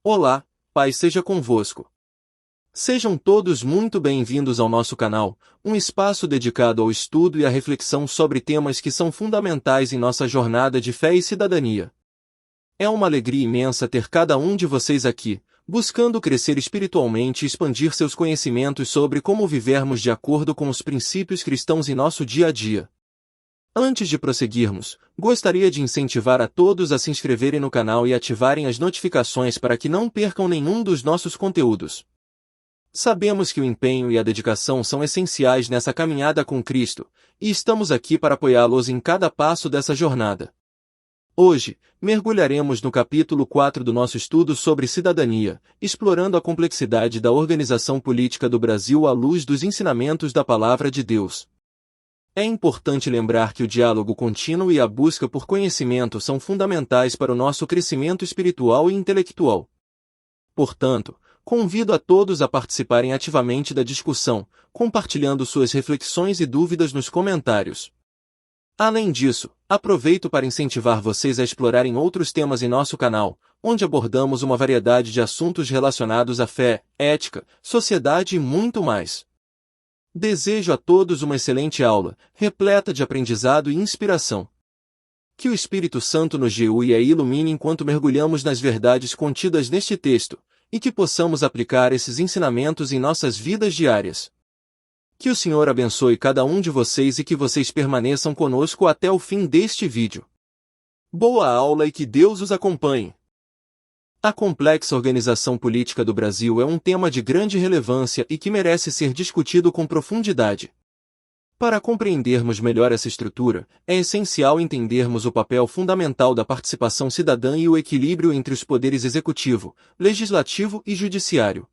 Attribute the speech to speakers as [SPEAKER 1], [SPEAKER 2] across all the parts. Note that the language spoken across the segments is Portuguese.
[SPEAKER 1] Olá, paz seja convosco. Sejam todos muito bem-vindos ao nosso canal, um espaço dedicado ao estudo e à reflexão sobre temas que são fundamentais em nossa jornada de fé e cidadania. É uma alegria imensa ter cada um de vocês aqui, buscando crescer espiritualmente e expandir seus conhecimentos sobre como vivermos de acordo com os princípios cristãos em nosso dia a dia. Antes de prosseguirmos, gostaria de incentivar a todos a se inscreverem no canal e ativarem as notificações para que não percam nenhum dos nossos conteúdos. Sabemos que o empenho e a dedicação são essenciais nessa caminhada com Cristo, e estamos aqui para apoiá-los em cada passo dessa jornada. Hoje, mergulharemos no capítulo 4 do nosso estudo sobre cidadania, explorando a complexidade da organização política do Brasil à luz dos ensinamentos da Palavra de Deus. É importante lembrar que o diálogo contínuo e a busca por conhecimento são fundamentais para o nosso crescimento espiritual e intelectual. Portanto, convido a todos a participarem ativamente da discussão, compartilhando suas reflexões e dúvidas nos comentários. Além disso, aproveito para incentivar vocês a explorarem outros temas em nosso canal, onde abordamos uma variedade de assuntos relacionados à fé, ética, sociedade e muito mais. Desejo a todos uma excelente aula, repleta de aprendizado e inspiração. Que o Espírito Santo nos guie e ilumine enquanto mergulhamos nas verdades contidas neste texto, e que possamos aplicar esses ensinamentos em nossas vidas diárias. Que o Senhor abençoe cada um de vocês e que vocês permaneçam conosco até o fim deste vídeo. Boa aula e que Deus os acompanhe! A complexa organização política do Brasil é um tema de grande relevância e que merece ser discutido com profundidade. Para compreendermos melhor essa estrutura, é essencial entendermos o papel fundamental da participação cidadã e o equilíbrio entre os poderes executivo, legislativo e judiciário.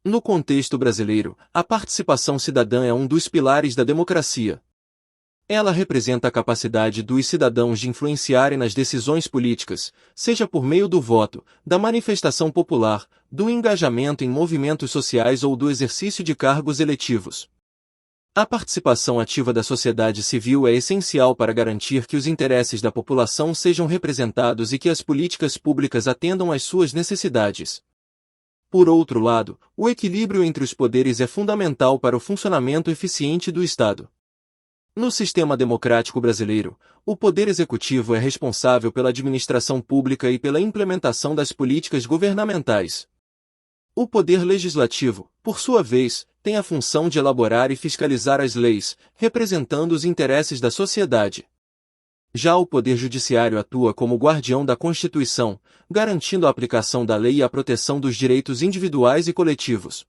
[SPEAKER 1] No contexto brasileiro, a participação cidadã é um dos pilares da democracia. Ela representa a capacidade dos cidadãos de influenciarem nas decisões políticas, seja por meio do voto, da manifestação popular, do engajamento em movimentos sociais ou do exercício de cargos eletivos. A participação ativa da sociedade civil é essencial para garantir que os interesses da população sejam representados e que as políticas públicas atendam às suas necessidades. Por outro lado, o equilíbrio entre os poderes é fundamental para o funcionamento eficiente do Estado. No sistema democrático brasileiro, o Poder Executivo é responsável pela administração pública e pela implementação das políticas governamentais. O Poder Legislativo, por sua vez, tem a função de elaborar e fiscalizar as leis, representando os interesses da sociedade. Já o Poder Judiciário atua como guardião da Constituição, garantindo a aplicação da lei e a proteção dos direitos individuais e coletivos.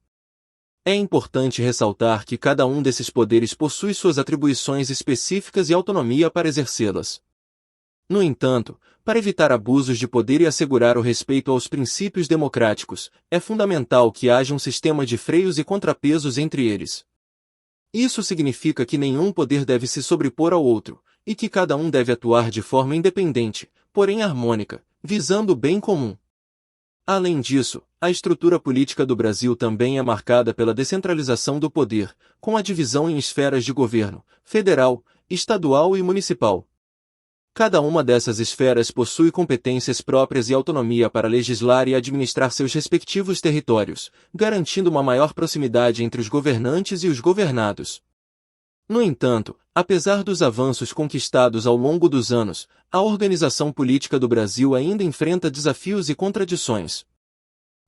[SPEAKER 1] É importante ressaltar que cada um desses poderes possui suas atribuições específicas e autonomia para exercê-las. No entanto, para evitar abusos de poder e assegurar o respeito aos princípios democráticos, é fundamental que haja um sistema de freios e contrapesos entre eles. Isso significa que nenhum poder deve se sobrepor ao outro, e que cada um deve atuar de forma independente, porém harmônica, visando o bem comum. Além disso, a estrutura política do Brasil também é marcada pela descentralização do poder, com a divisão em esferas de governo, federal, estadual e municipal. Cada uma dessas esferas possui competências próprias e autonomia para legislar e administrar seus respectivos territórios, garantindo uma maior proximidade entre os governantes e os governados. No entanto, apesar dos avanços conquistados ao longo dos anos, a organização política do Brasil ainda enfrenta desafios e contradições.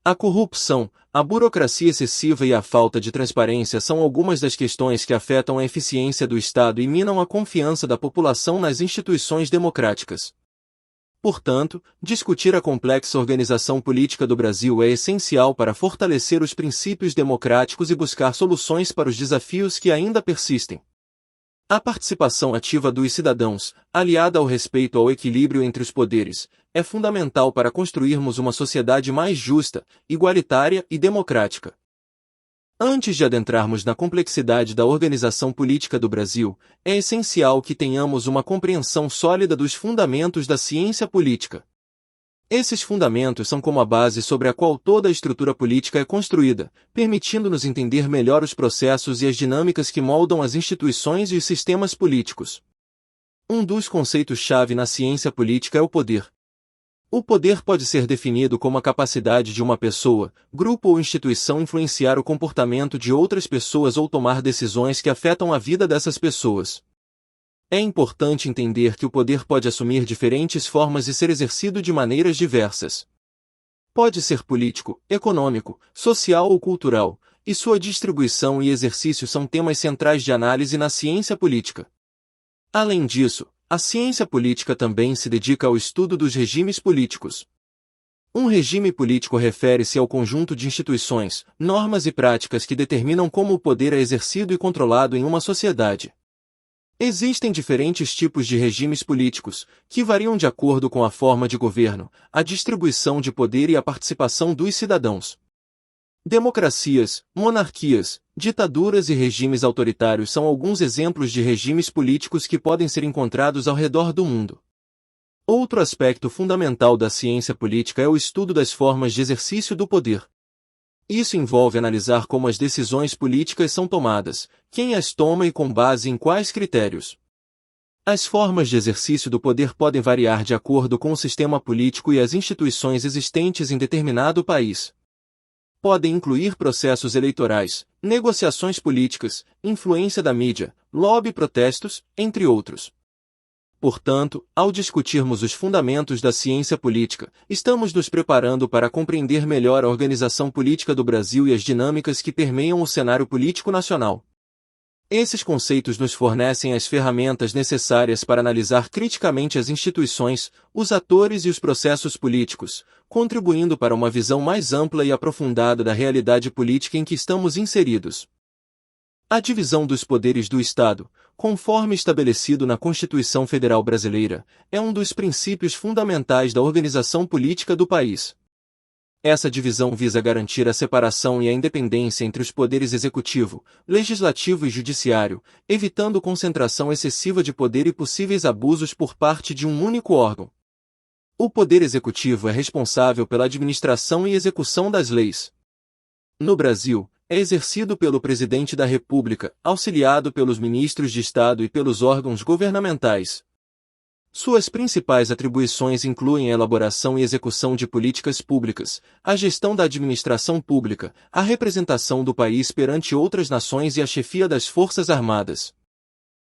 [SPEAKER 1] A corrupção, a burocracia excessiva e a falta de transparência são algumas das questões que afetam a eficiência do Estado e minam a confiança da população nas instituições democráticas. Portanto, discutir a complexa organização política do Brasil é essencial para fortalecer os princípios democráticos e buscar soluções para os desafios que ainda persistem. A participação ativa dos cidadãos, aliada ao respeito ao equilíbrio entre os poderes, é fundamental para construirmos uma sociedade mais justa, igualitária e democrática. Antes de adentrarmos na complexidade da organização política do Brasil, é essencial que tenhamos uma compreensão sólida dos fundamentos da ciência política. Esses fundamentos são como a base sobre a qual toda a estrutura política é construída, permitindo-nos entender melhor os processos e as dinâmicas que moldam as instituições e os sistemas políticos. Um dos conceitos-chave na ciência política é o poder. O poder pode ser definido como a capacidade de uma pessoa, grupo ou instituição influenciar o comportamento de outras pessoas ou tomar decisões que afetam a vida dessas pessoas. É importante entender que o poder pode assumir diferentes formas e ser exercido de maneiras diversas. Pode ser político, econômico, social ou cultural, e sua distribuição e exercício são temas centrais de análise na ciência política. Além disso, a ciência política também se dedica ao estudo dos regimes políticos. Um regime político refere-se ao conjunto de instituições, normas e práticas que determinam como o poder é exercido e controlado em uma sociedade. Existem diferentes tipos de regimes políticos, que variam de acordo com a forma de governo, a distribuição de poder e a participação dos cidadãos. Democracias, monarquias, ditaduras e regimes autoritários são alguns exemplos de regimes políticos que podem ser encontrados ao redor do mundo. Outro aspecto fundamental da ciência política é o estudo das formas de exercício do poder. Isso envolve analisar como as decisões políticas são tomadas, quem as toma e com base em quais critérios. As formas de exercício do poder podem variar de acordo com o sistema político e as instituições existentes em determinado país. Podem incluir processos eleitorais, negociações políticas, influência da mídia, lobby e protestos, entre outros. Portanto, ao discutirmos os fundamentos da ciência política, estamos nos preparando para compreender melhor a organização política do Brasil e as dinâmicas que permeiam o cenário político nacional. Esses conceitos nos fornecem as ferramentas necessárias para analisar criticamente as instituições, os atores e os processos políticos, contribuindo para uma visão mais ampla e aprofundada da realidade política em que estamos inseridos. A divisão dos poderes do Estado, conforme estabelecido na Constituição Federal Brasileira, é um dos princípios fundamentais da organização política do país. Essa divisão visa garantir a separação e a independência entre os poderes executivo, legislativo e judiciário, evitando concentração excessiva de poder e possíveis abusos por parte de um único órgão. O poder executivo é responsável pela administração e execução das leis. No Brasil, é exercido pelo Presidente da República, auxiliado pelos ministros de Estado e pelos órgãos governamentais. Suas principais atribuições incluem a elaboração e execução de políticas públicas, a gestão da administração pública, a representação do país perante outras nações e a chefia das Forças Armadas.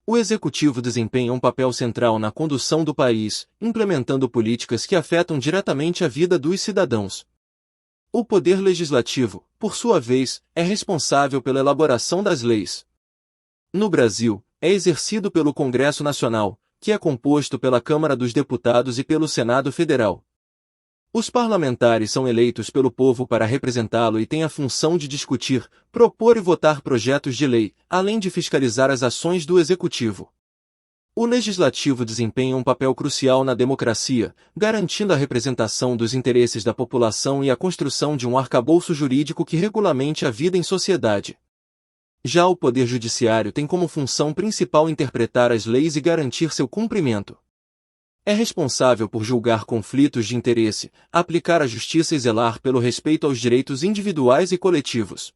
[SPEAKER 1] O Executivo desempenha um papel central na condução do país, implementando políticas que afetam diretamente a vida dos cidadãos. O Poder Legislativo, por sua vez, é responsável pela elaboração das leis. No Brasil, é exercido pelo Congresso Nacional, que é composto pela Câmara dos Deputados e pelo Senado Federal. Os parlamentares são eleitos pelo povo para representá-lo e têm a função de discutir, propor e votar projetos de lei, além de fiscalizar as ações do Executivo. O Legislativo desempenha um papel crucial na democracia, garantindo a representação dos interesses da população e a construção de um arcabouço jurídico que regulamente a vida em sociedade. Já o Poder Judiciário tem como função principal interpretar as leis e garantir seu cumprimento. É responsável por julgar conflitos de interesse, aplicar a justiça e zelar pelo respeito aos direitos individuais e coletivos.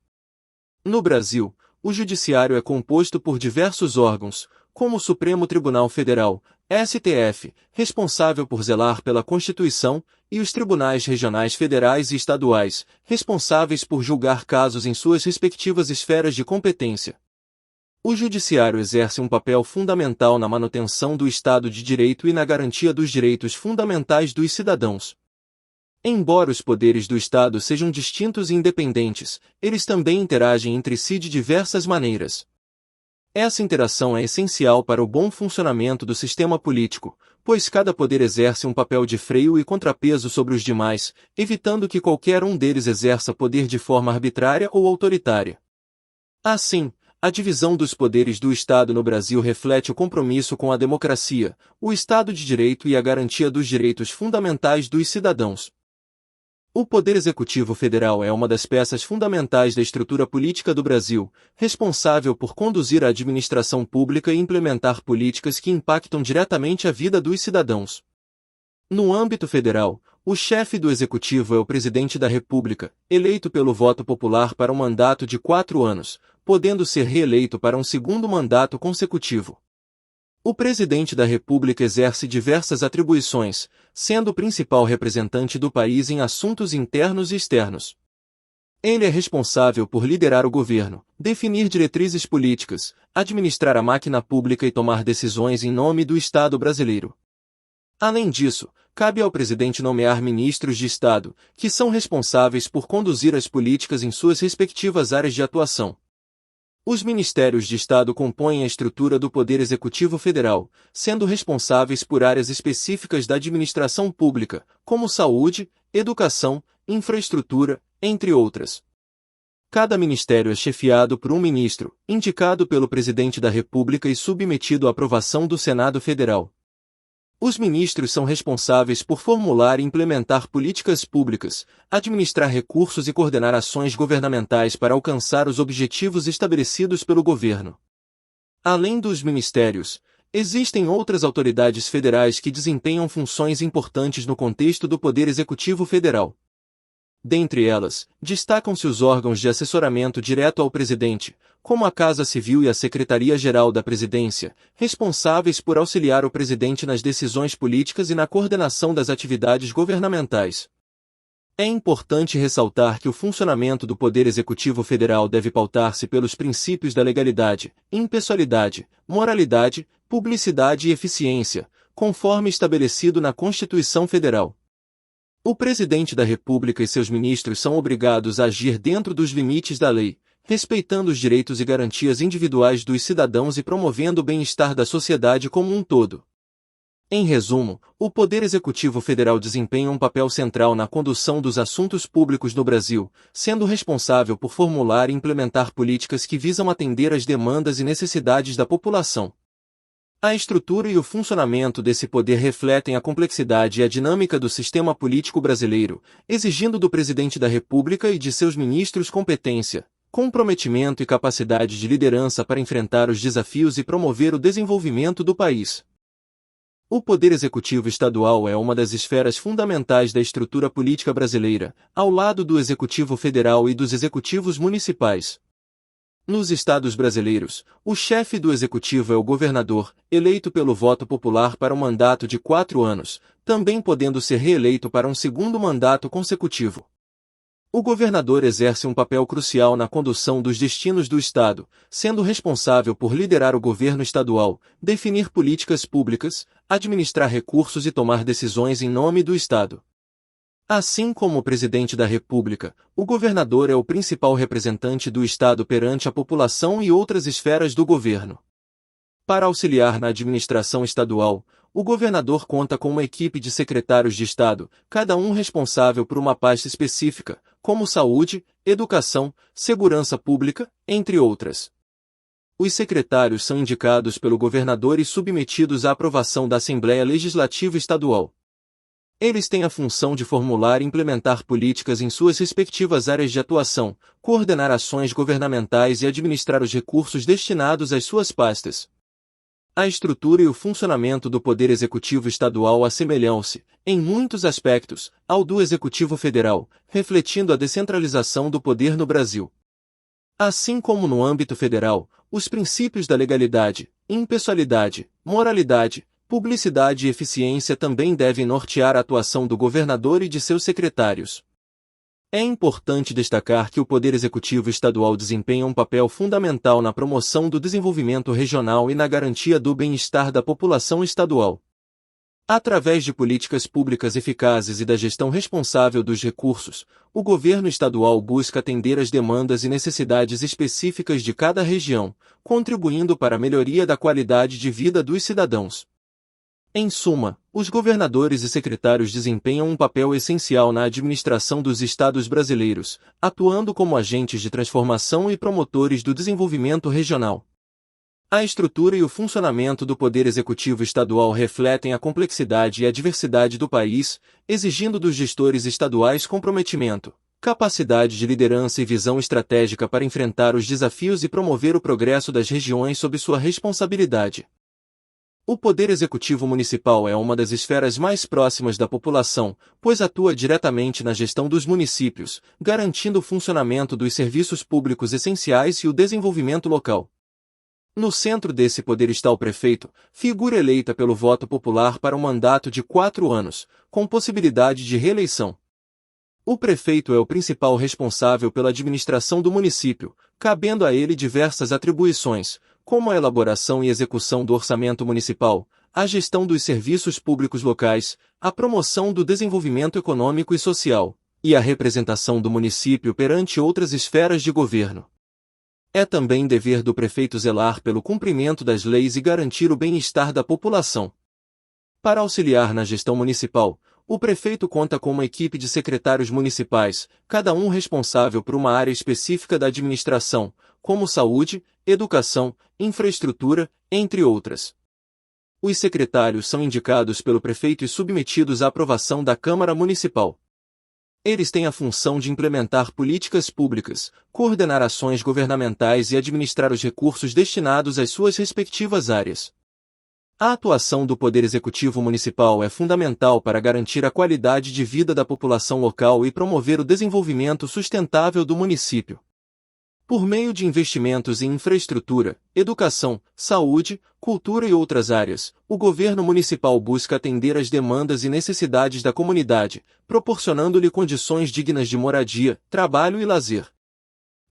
[SPEAKER 1] No Brasil, o Judiciário é composto por diversos órgãos, como o Supremo Tribunal Federal, STF, responsável por zelar pela Constituição, e os tribunais regionais federais e estaduais, responsáveis por julgar casos em suas respectivas esferas de competência. O Judiciário exerce um papel fundamental na manutenção do Estado de Direito e na garantia dos direitos fundamentais dos cidadãos. Embora os poderes do Estado sejam distintos e independentes, eles também interagem entre si de diversas maneiras. Essa interação é essencial para o bom funcionamento do sistema político, pois cada poder exerce um papel de freio e contrapeso sobre os demais, evitando que qualquer um deles exerça poder de forma arbitrária ou autoritária. Assim, a divisão dos poderes do Estado no Brasil reflete o compromisso com a democracia, o Estado de Direito e a garantia dos direitos fundamentais dos cidadãos. O Poder Executivo Federal é uma das peças fundamentais da estrutura política do Brasil, responsável por conduzir a administração pública e implementar políticas que impactam diretamente a vida dos cidadãos. No âmbito federal, o chefe do Executivo é o Presidente da República, eleito pelo voto popular para um mandato de 4 anos, podendo ser reeleito para um segundo mandato consecutivo. O presidente da República exerce diversas atribuições, sendo o principal representante do país em assuntos internos e externos. Ele é responsável por liderar o governo, definir diretrizes políticas, administrar a máquina pública e tomar decisões em nome do Estado brasileiro. Além disso, cabe ao presidente nomear ministros de Estado, que são responsáveis por conduzir as políticas em suas respectivas áreas de atuação. Os ministérios de Estado compõem a estrutura do Poder Executivo Federal, sendo responsáveis por áreas específicas da administração pública, como saúde, educação, infraestrutura, entre outras. Cada ministério é chefiado por um ministro, indicado pelo Presidente da República e submetido à aprovação do Senado Federal. Os ministros são responsáveis por formular e implementar políticas públicas, administrar recursos e coordenar ações governamentais para alcançar os objetivos estabelecidos pelo governo. Além dos ministérios, existem outras autoridades federais que desempenham funções importantes no contexto do Poder Executivo Federal. Dentre elas, destacam-se os órgãos de assessoramento direto ao presidente, como a Casa Civil e a Secretaria-Geral da Presidência, responsáveis por auxiliar o presidente nas decisões políticas e na coordenação das atividades governamentais. É importante ressaltar que o funcionamento do Poder Executivo Federal deve pautar-se pelos princípios da legalidade, impessoalidade, moralidade, publicidade e eficiência, conforme estabelecido na Constituição Federal. O Presidente da República e seus ministros são obrigados a agir dentro dos limites da lei, respeitando os direitos e garantias individuais dos cidadãos e promovendo o bem-estar da sociedade como um todo. Em resumo, o Poder Executivo Federal desempenha um papel central na condução dos assuntos públicos no Brasil, sendo responsável por formular e implementar políticas que visam atender às demandas e necessidades da população. A estrutura e o funcionamento desse poder refletem a complexidade e a dinâmica do sistema político brasileiro, exigindo do Presidente da República e de seus ministros competência, comprometimento e capacidade de liderança para enfrentar os desafios e promover o desenvolvimento do país. O Poder Executivo Estadual é uma das esferas fundamentais da estrutura política brasileira, ao lado do Executivo Federal e dos Executivos Municipais. Nos estados brasileiros, o chefe do executivo é o governador, eleito pelo voto popular para um mandato de 4 anos, também podendo ser reeleito para um segundo mandato consecutivo. O governador exerce um papel crucial na condução dos destinos do Estado, sendo responsável por liderar o governo estadual, definir políticas públicas, administrar recursos e tomar decisões em nome do Estado. Assim como o Presidente da República, o governador é o principal representante do Estado perante a população e outras esferas do governo. Para auxiliar na administração estadual, o governador conta com uma equipe de secretários de Estado, cada um responsável por uma pasta específica, como saúde, educação, segurança pública, entre outras. Os secretários são indicados pelo governador e submetidos à aprovação da Assembleia Legislativa Estadual. Eles têm a função de formular e implementar políticas em suas respectivas áreas de atuação, coordenar ações governamentais e administrar os recursos destinados às suas pastas. A estrutura e o funcionamento do Poder Executivo Estadual assemelham-se, em muitos aspectos, ao do Executivo Federal, refletindo a descentralização do poder no Brasil. Assim como no âmbito federal, os princípios da legalidade, impessoalidade, moralidade, publicidade e eficiência também devem nortear a atuação do governador e de seus secretários. É importante destacar que o Poder Executivo Estadual desempenha um papel fundamental na promoção do desenvolvimento regional e na garantia do bem-estar da população estadual. Através de políticas públicas eficazes e da gestão responsável dos recursos, o governo estadual busca atender às demandas e necessidades específicas de cada região, contribuindo para a melhoria da qualidade de vida dos cidadãos. Em suma, os governadores e secretários desempenham um papel essencial na administração dos estados brasileiros, atuando como agentes de transformação e promotores do desenvolvimento regional. A estrutura e o funcionamento do Poder Executivo Estadual refletem a complexidade e a diversidade do país, exigindo dos gestores estaduais comprometimento, capacidade de liderança e visão estratégica para enfrentar os desafios e promover o progresso das regiões sob sua responsabilidade. O Poder Executivo Municipal é uma das esferas mais próximas da população, pois atua diretamente na gestão dos municípios, garantindo o funcionamento dos serviços públicos essenciais e o desenvolvimento local. No centro desse poder está o prefeito, figura eleita pelo voto popular para um mandato de 4 anos, com possibilidade de reeleição. O prefeito é o principal responsável pela administração do município, cabendo a ele diversas atribuições, como a elaboração e execução do orçamento municipal, a gestão dos serviços públicos locais, a promoção do desenvolvimento econômico e social, e a representação do município perante outras esferas de governo. É também dever do prefeito zelar pelo cumprimento das leis e garantir o bem-estar da população. Para auxiliar na gestão municipal, o prefeito conta com uma equipe de secretários municipais, cada um responsável por uma área específica da administração, como saúde, educação, infraestrutura, entre outras. Os secretários são indicados pelo prefeito e submetidos à aprovação da Câmara Municipal. Eles têm a função de implementar políticas públicas, coordenar ações governamentais e administrar os recursos destinados às suas respectivas áreas. A atuação do Poder Executivo Municipal é fundamental para garantir a qualidade de vida da população local e promover o desenvolvimento sustentável do município. Por meio de investimentos em infraestrutura, educação, saúde, cultura e outras áreas, o governo municipal busca atender às demandas e necessidades da comunidade, proporcionando-lhe condições dignas de moradia, trabalho e lazer.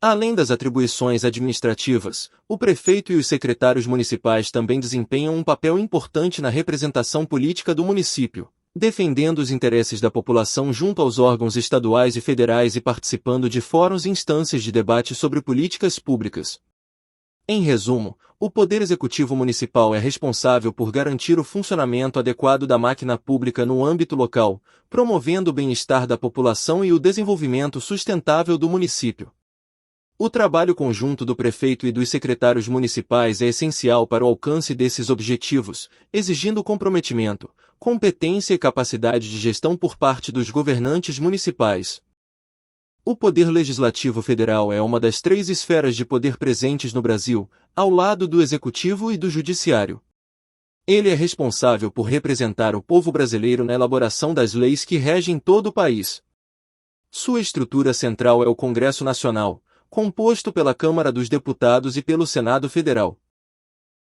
[SPEAKER 1] Além das atribuições administrativas, o prefeito e os secretários municipais também desempenham um papel importante na representação política do município, defendendo os interesses da população junto aos órgãos estaduais e federais e participando de fóruns e instâncias de debate sobre políticas públicas. Em resumo, o Poder Executivo Municipal é responsável por garantir o funcionamento adequado da máquina pública no âmbito local, promovendo o bem-estar da população e o desenvolvimento sustentável do município. O trabalho conjunto do prefeito e dos secretários municipais é essencial para o alcance desses objetivos, exigindo comprometimento, competência e capacidade de gestão por parte dos governantes municipais. O Poder Legislativo Federal é uma das 3 esferas de poder presentes no Brasil, ao lado do Executivo e do Judiciário. Ele é responsável por representar o povo brasileiro na elaboração das leis que regem todo o país. Sua estrutura central é o Congresso Nacional, composto pela Câmara dos Deputados e pelo Senado Federal.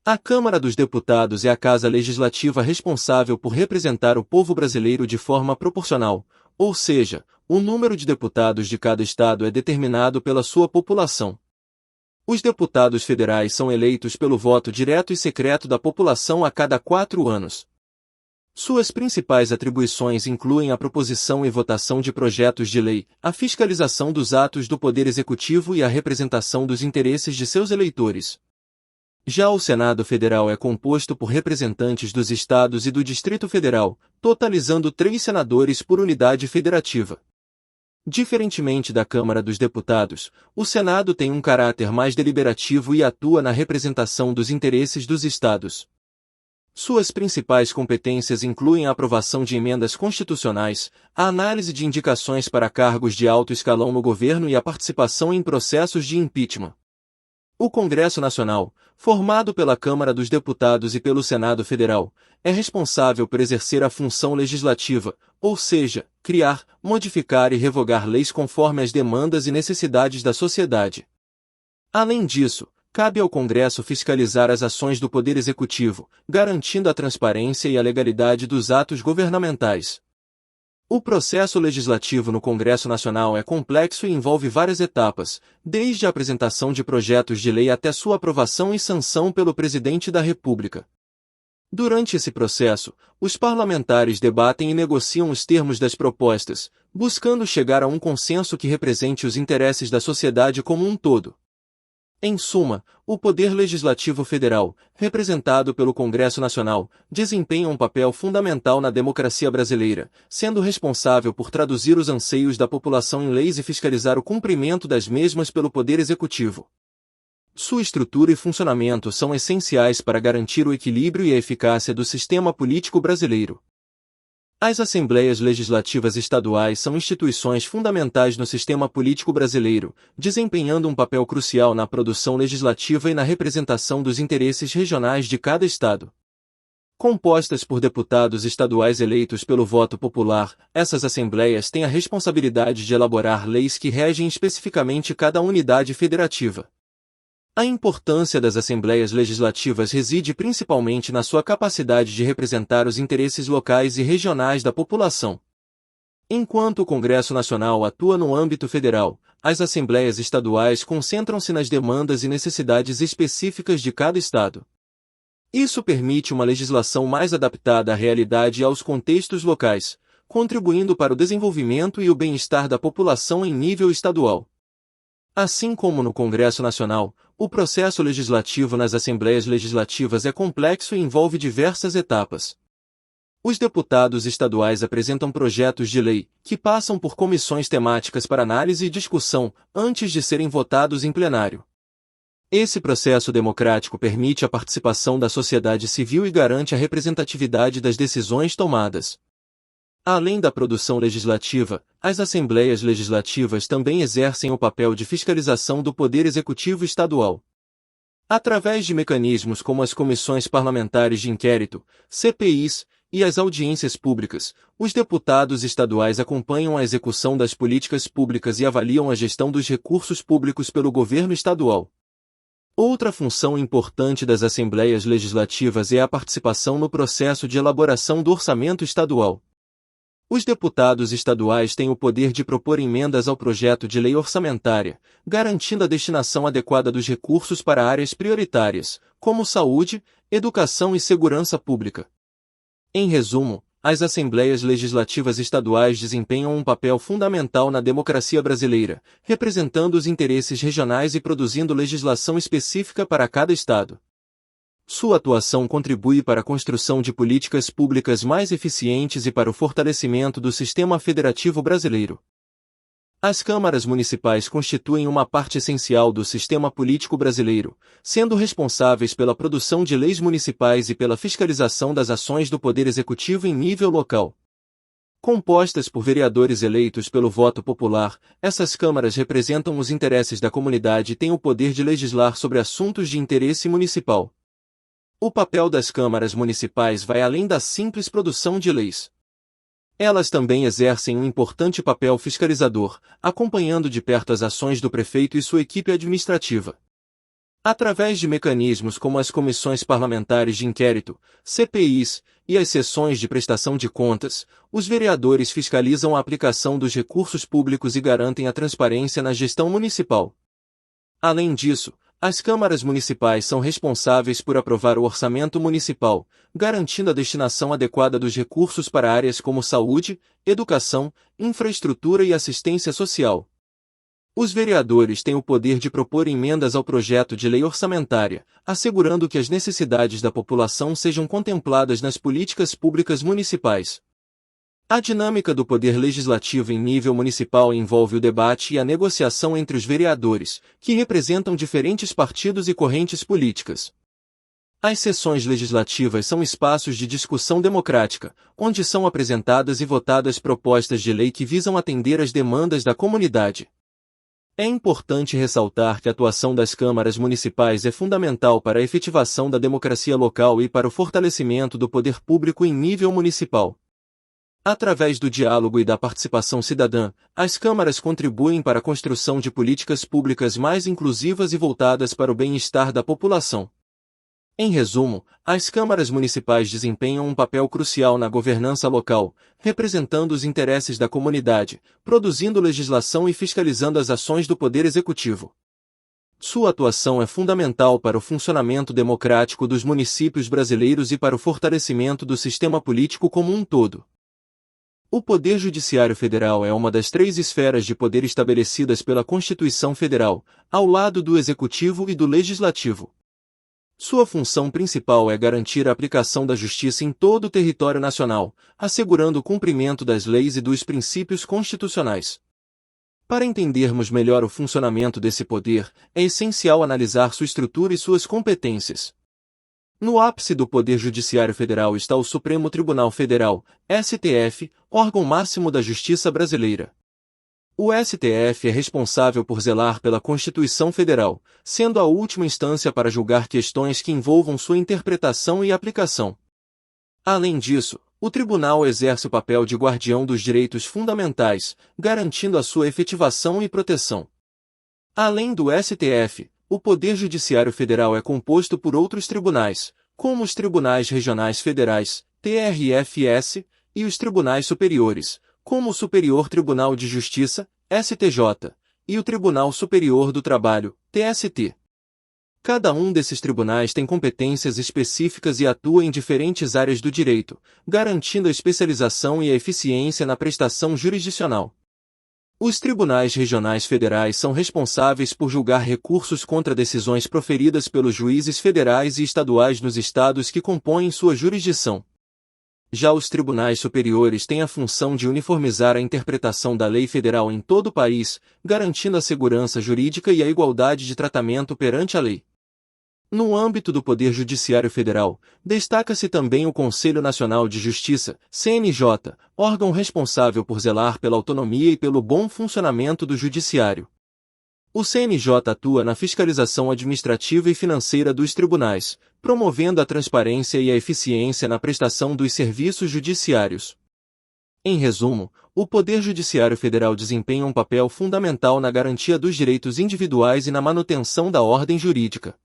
[SPEAKER 1] A Câmara dos Deputados é a casa legislativa responsável por representar o povo brasileiro de forma proporcional, ou seja, o número de deputados de cada estado é determinado pela sua população. Os deputados federais são eleitos pelo voto direto e secreto da população a cada 4 anos. Suas principais atribuições incluem a proposição e votação de projetos de lei, a fiscalização dos atos do Poder Executivo e a representação dos interesses de seus eleitores. Já o Senado Federal é composto por representantes dos estados e do Distrito Federal, totalizando 3 senadores por unidade federativa. Diferentemente da Câmara dos Deputados, o Senado tem um caráter mais deliberativo e atua na representação dos interesses dos estados. Suas principais competências incluem a aprovação de emendas constitucionais, a análise de indicações para cargos de alto escalão no governo e a participação em processos de impeachment. O Congresso Nacional, formado pela Câmara dos Deputados e pelo Senado Federal, é responsável por exercer a função legislativa, ou seja, criar, modificar e revogar leis conforme as demandas e necessidades da sociedade. Além disso, cabe ao Congresso fiscalizar as ações do Poder Executivo, garantindo a transparência e a legalidade dos atos governamentais. O processo legislativo no Congresso Nacional é complexo e envolve várias etapas, desde a apresentação de projetos de lei até sua aprovação e sanção pelo Presidente da República. Durante esse processo, os parlamentares debatem e negociam os termos das propostas, buscando chegar a um consenso que represente os interesses da sociedade como um todo. Em suma, o Poder Legislativo Federal, representado pelo Congresso Nacional, desempenha um papel fundamental na democracia brasileira, sendo responsável por traduzir os anseios da população em leis e fiscalizar o cumprimento das mesmas pelo Poder Executivo. Sua estrutura e funcionamento são essenciais para garantir o equilíbrio e a eficácia do sistema político brasileiro. As Assembleias Legislativas Estaduais são instituições fundamentais no sistema político brasileiro, desempenhando um papel crucial na produção legislativa e na representação dos interesses regionais de cada estado. Compostas por deputados estaduais eleitos pelo voto popular, essas assembleias têm a responsabilidade de elaborar leis que regem especificamente cada unidade federativa. A importância das Assembleias Legislativas reside principalmente na sua capacidade de representar os interesses locais e regionais da população. Enquanto o Congresso Nacional atua no âmbito federal, as Assembleias Estaduais concentram-se nas demandas e necessidades específicas de cada Estado. Isso permite uma legislação mais adaptada à realidade e aos contextos locais, contribuindo para o desenvolvimento e o bem-estar da população em nível estadual. Assim como no Congresso Nacional, o processo legislativo nas Assembleias Legislativas é complexo e envolve diversas etapas. Os deputados estaduais apresentam projetos de lei, que passam por comissões temáticas para análise e discussão, antes de serem votados em plenário. Esse processo democrático permite a participação da sociedade civil e garante a representatividade das decisões tomadas. Além da produção legislativa, as Assembleias Legislativas também exercem o papel de fiscalização do Poder Executivo Estadual. Através de mecanismos como as comissões parlamentares de inquérito, CPIs, e as audiências públicas, os deputados estaduais acompanham a execução das políticas públicas e avaliam a gestão dos recursos públicos pelo governo estadual. Outra função importante das Assembleias Legislativas é a participação no processo de elaboração do orçamento estadual. Os deputados estaduais têm o poder de propor emendas ao projeto de lei orçamentária, garantindo a destinação adequada dos recursos para áreas prioritárias, como saúde, educação e segurança pública. Em resumo, as Assembleias Legislativas estaduais desempenham um papel fundamental na democracia brasileira, representando os interesses regionais e produzindo legislação específica para cada estado. Sua atuação contribui para a construção de políticas públicas mais eficientes e para o fortalecimento do sistema federativo brasileiro. As câmaras municipais constituem uma parte essencial do sistema político brasileiro, sendo responsáveis pela produção de leis municipais e pela fiscalização das ações do Poder Executivo em nível local. Compostas por vereadores eleitos pelo voto popular, essas câmaras representam os interesses da comunidade e têm o poder de legislar sobre assuntos de interesse municipal. O papel das câmaras municipais vai além da simples produção de leis. Elas também exercem um importante papel fiscalizador, acompanhando de perto as ações do prefeito e sua equipe administrativa. Através de mecanismos como as comissões parlamentares de inquérito, CPIs, e as sessões de prestação de contas, os vereadores fiscalizam a aplicação dos recursos públicos e garantem a transparência na gestão municipal. Além disso, as câmaras municipais são responsáveis por aprovar o orçamento municipal, garantindo a destinação adequada dos recursos para áreas como saúde, educação, infraestrutura e assistência social. Os vereadores têm o poder de propor emendas ao projeto de lei orçamentária, assegurando que as necessidades da população sejam contempladas nas políticas públicas municipais. A dinâmica do poder legislativo em nível municipal envolve o debate e a negociação entre os vereadores, que representam diferentes partidos e correntes políticas. As sessões legislativas são espaços de discussão democrática, onde são apresentadas e votadas propostas de lei que visam atender às demandas da comunidade. É importante ressaltar que a atuação das câmaras municipais é fundamental para a efetivação da democracia local e para o fortalecimento do poder público em nível municipal. Através do diálogo e da participação cidadã, as câmaras contribuem para a construção de políticas públicas mais inclusivas e voltadas para o bem-estar da população. Em resumo, as câmaras municipais desempenham um papel crucial na governança local, representando os interesses da comunidade, produzindo legislação e fiscalizando as ações do Poder Executivo. Sua atuação é fundamental para o funcionamento democrático dos municípios brasileiros e para o fortalecimento do sistema político como um todo. O Poder Judiciário Federal é uma das 3 esferas de poder estabelecidas pela Constituição Federal, ao lado do Executivo e do Legislativo. Sua função principal é garantir a aplicação da justiça em todo o território nacional, assegurando o cumprimento das leis e dos princípios constitucionais. Para entendermos melhor o funcionamento desse poder, é essencial analisar sua estrutura e suas competências. No ápice do Poder Judiciário Federal está o Supremo Tribunal Federal, STF, órgão máximo da Justiça brasileira. O STF é responsável por zelar pela Constituição Federal, sendo a última instância para julgar questões que envolvam sua interpretação e aplicação. Além disso, o tribunal exerce o papel de guardião dos direitos fundamentais, garantindo a sua efetivação e proteção. Além do STF, o Poder Judiciário Federal é composto por outros tribunais, como os Tribunais Regionais Federais, TRFS, e os Tribunais Superiores, como o Superior Tribunal de Justiça, STJ, e o Tribunal Superior do Trabalho, TST. Cada um desses tribunais tem competências específicas e atua em diferentes áreas do direito, garantindo a especialização e a eficiência na prestação jurisdicional. Os tribunais regionais federais são responsáveis por julgar recursos contra decisões proferidas pelos juízes federais e estaduais nos estados que compõem sua jurisdição. Já os tribunais superiores têm a função de uniformizar a interpretação da lei federal em todo o país, garantindo a segurança jurídica e a igualdade de tratamento perante a lei. No âmbito do Poder Judiciário Federal, destaca-se também o Conselho Nacional de Justiça, CNJ, órgão responsável por zelar pela autonomia e pelo bom funcionamento do Judiciário. O CNJ atua na fiscalização administrativa e financeira dos tribunais, promovendo a transparência e a eficiência na prestação dos serviços judiciários. Em resumo, o Poder Judiciário Federal desempenha um papel fundamental na garantia dos direitos individuais e na manutenção da ordem jurídica.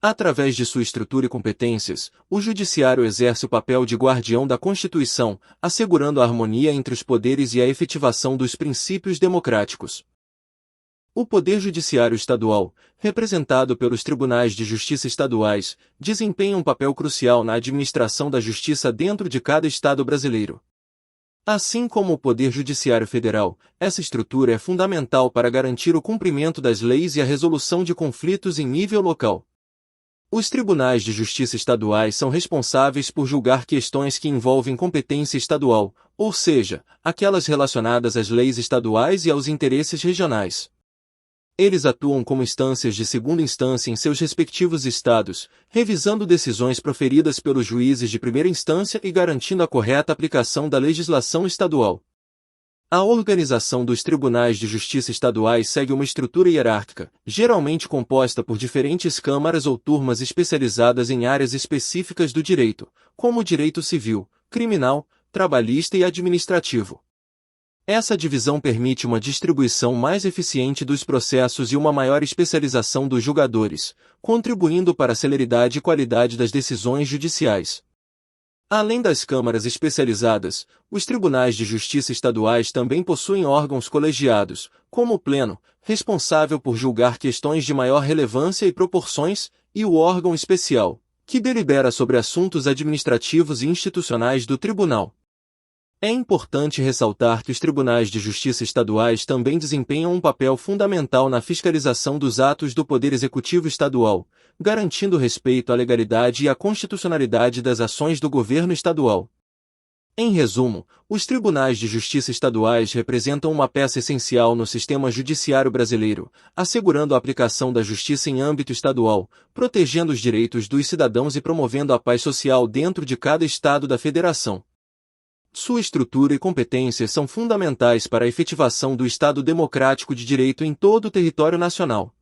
[SPEAKER 1] Através de sua estrutura e competências, o Judiciário exerce o papel de guardião da Constituição, assegurando a harmonia entre os poderes e a efetivação dos princípios democráticos. O Poder Judiciário Estadual, representado pelos Tribunais de Justiça estaduais, desempenha um papel crucial na administração da justiça dentro de cada estado brasileiro. Assim como o Poder Judiciário Federal, essa estrutura é fundamental para garantir o cumprimento das leis e a resolução de conflitos em nível local. Os tribunais de justiça estaduais são responsáveis por julgar questões que envolvem competência estadual, ou seja, aquelas relacionadas às leis estaduais e aos interesses regionais. Eles atuam como instâncias de segunda instância em seus respectivos estados, revisando decisões proferidas pelos juízes de primeira instância e garantindo a correta aplicação da legislação estadual. A organização dos tribunais de justiça estaduais segue uma estrutura hierárquica, geralmente composta por diferentes câmaras ou turmas especializadas em áreas específicas do direito, como o direito civil, criminal, trabalhista e administrativo. Essa divisão permite uma distribuição mais eficiente dos processos e uma maior especialização dos julgadores, contribuindo para a celeridade e qualidade das decisões judiciais. Além das câmaras especializadas, os tribunais de justiça estaduais também possuem órgãos colegiados, como o Pleno, responsável por julgar questões de maior relevância e proporções, e o órgão especial, que delibera sobre assuntos administrativos e institucionais do tribunal. É importante ressaltar que os tribunais de justiça estaduais também desempenham um papel fundamental na fiscalização dos atos do Poder Executivo Estadual, garantindo respeito à legalidade e à constitucionalidade das ações do governo estadual. Em resumo, os tribunais de justiça estaduais representam uma peça essencial no sistema judiciário brasileiro, assegurando a aplicação da justiça em âmbito estadual, protegendo os direitos dos cidadãos e promovendo a paz social dentro de cada estado da federação. Sua estrutura e competências são fundamentais para a efetivação do Estado democrático de direito em todo o território nacional.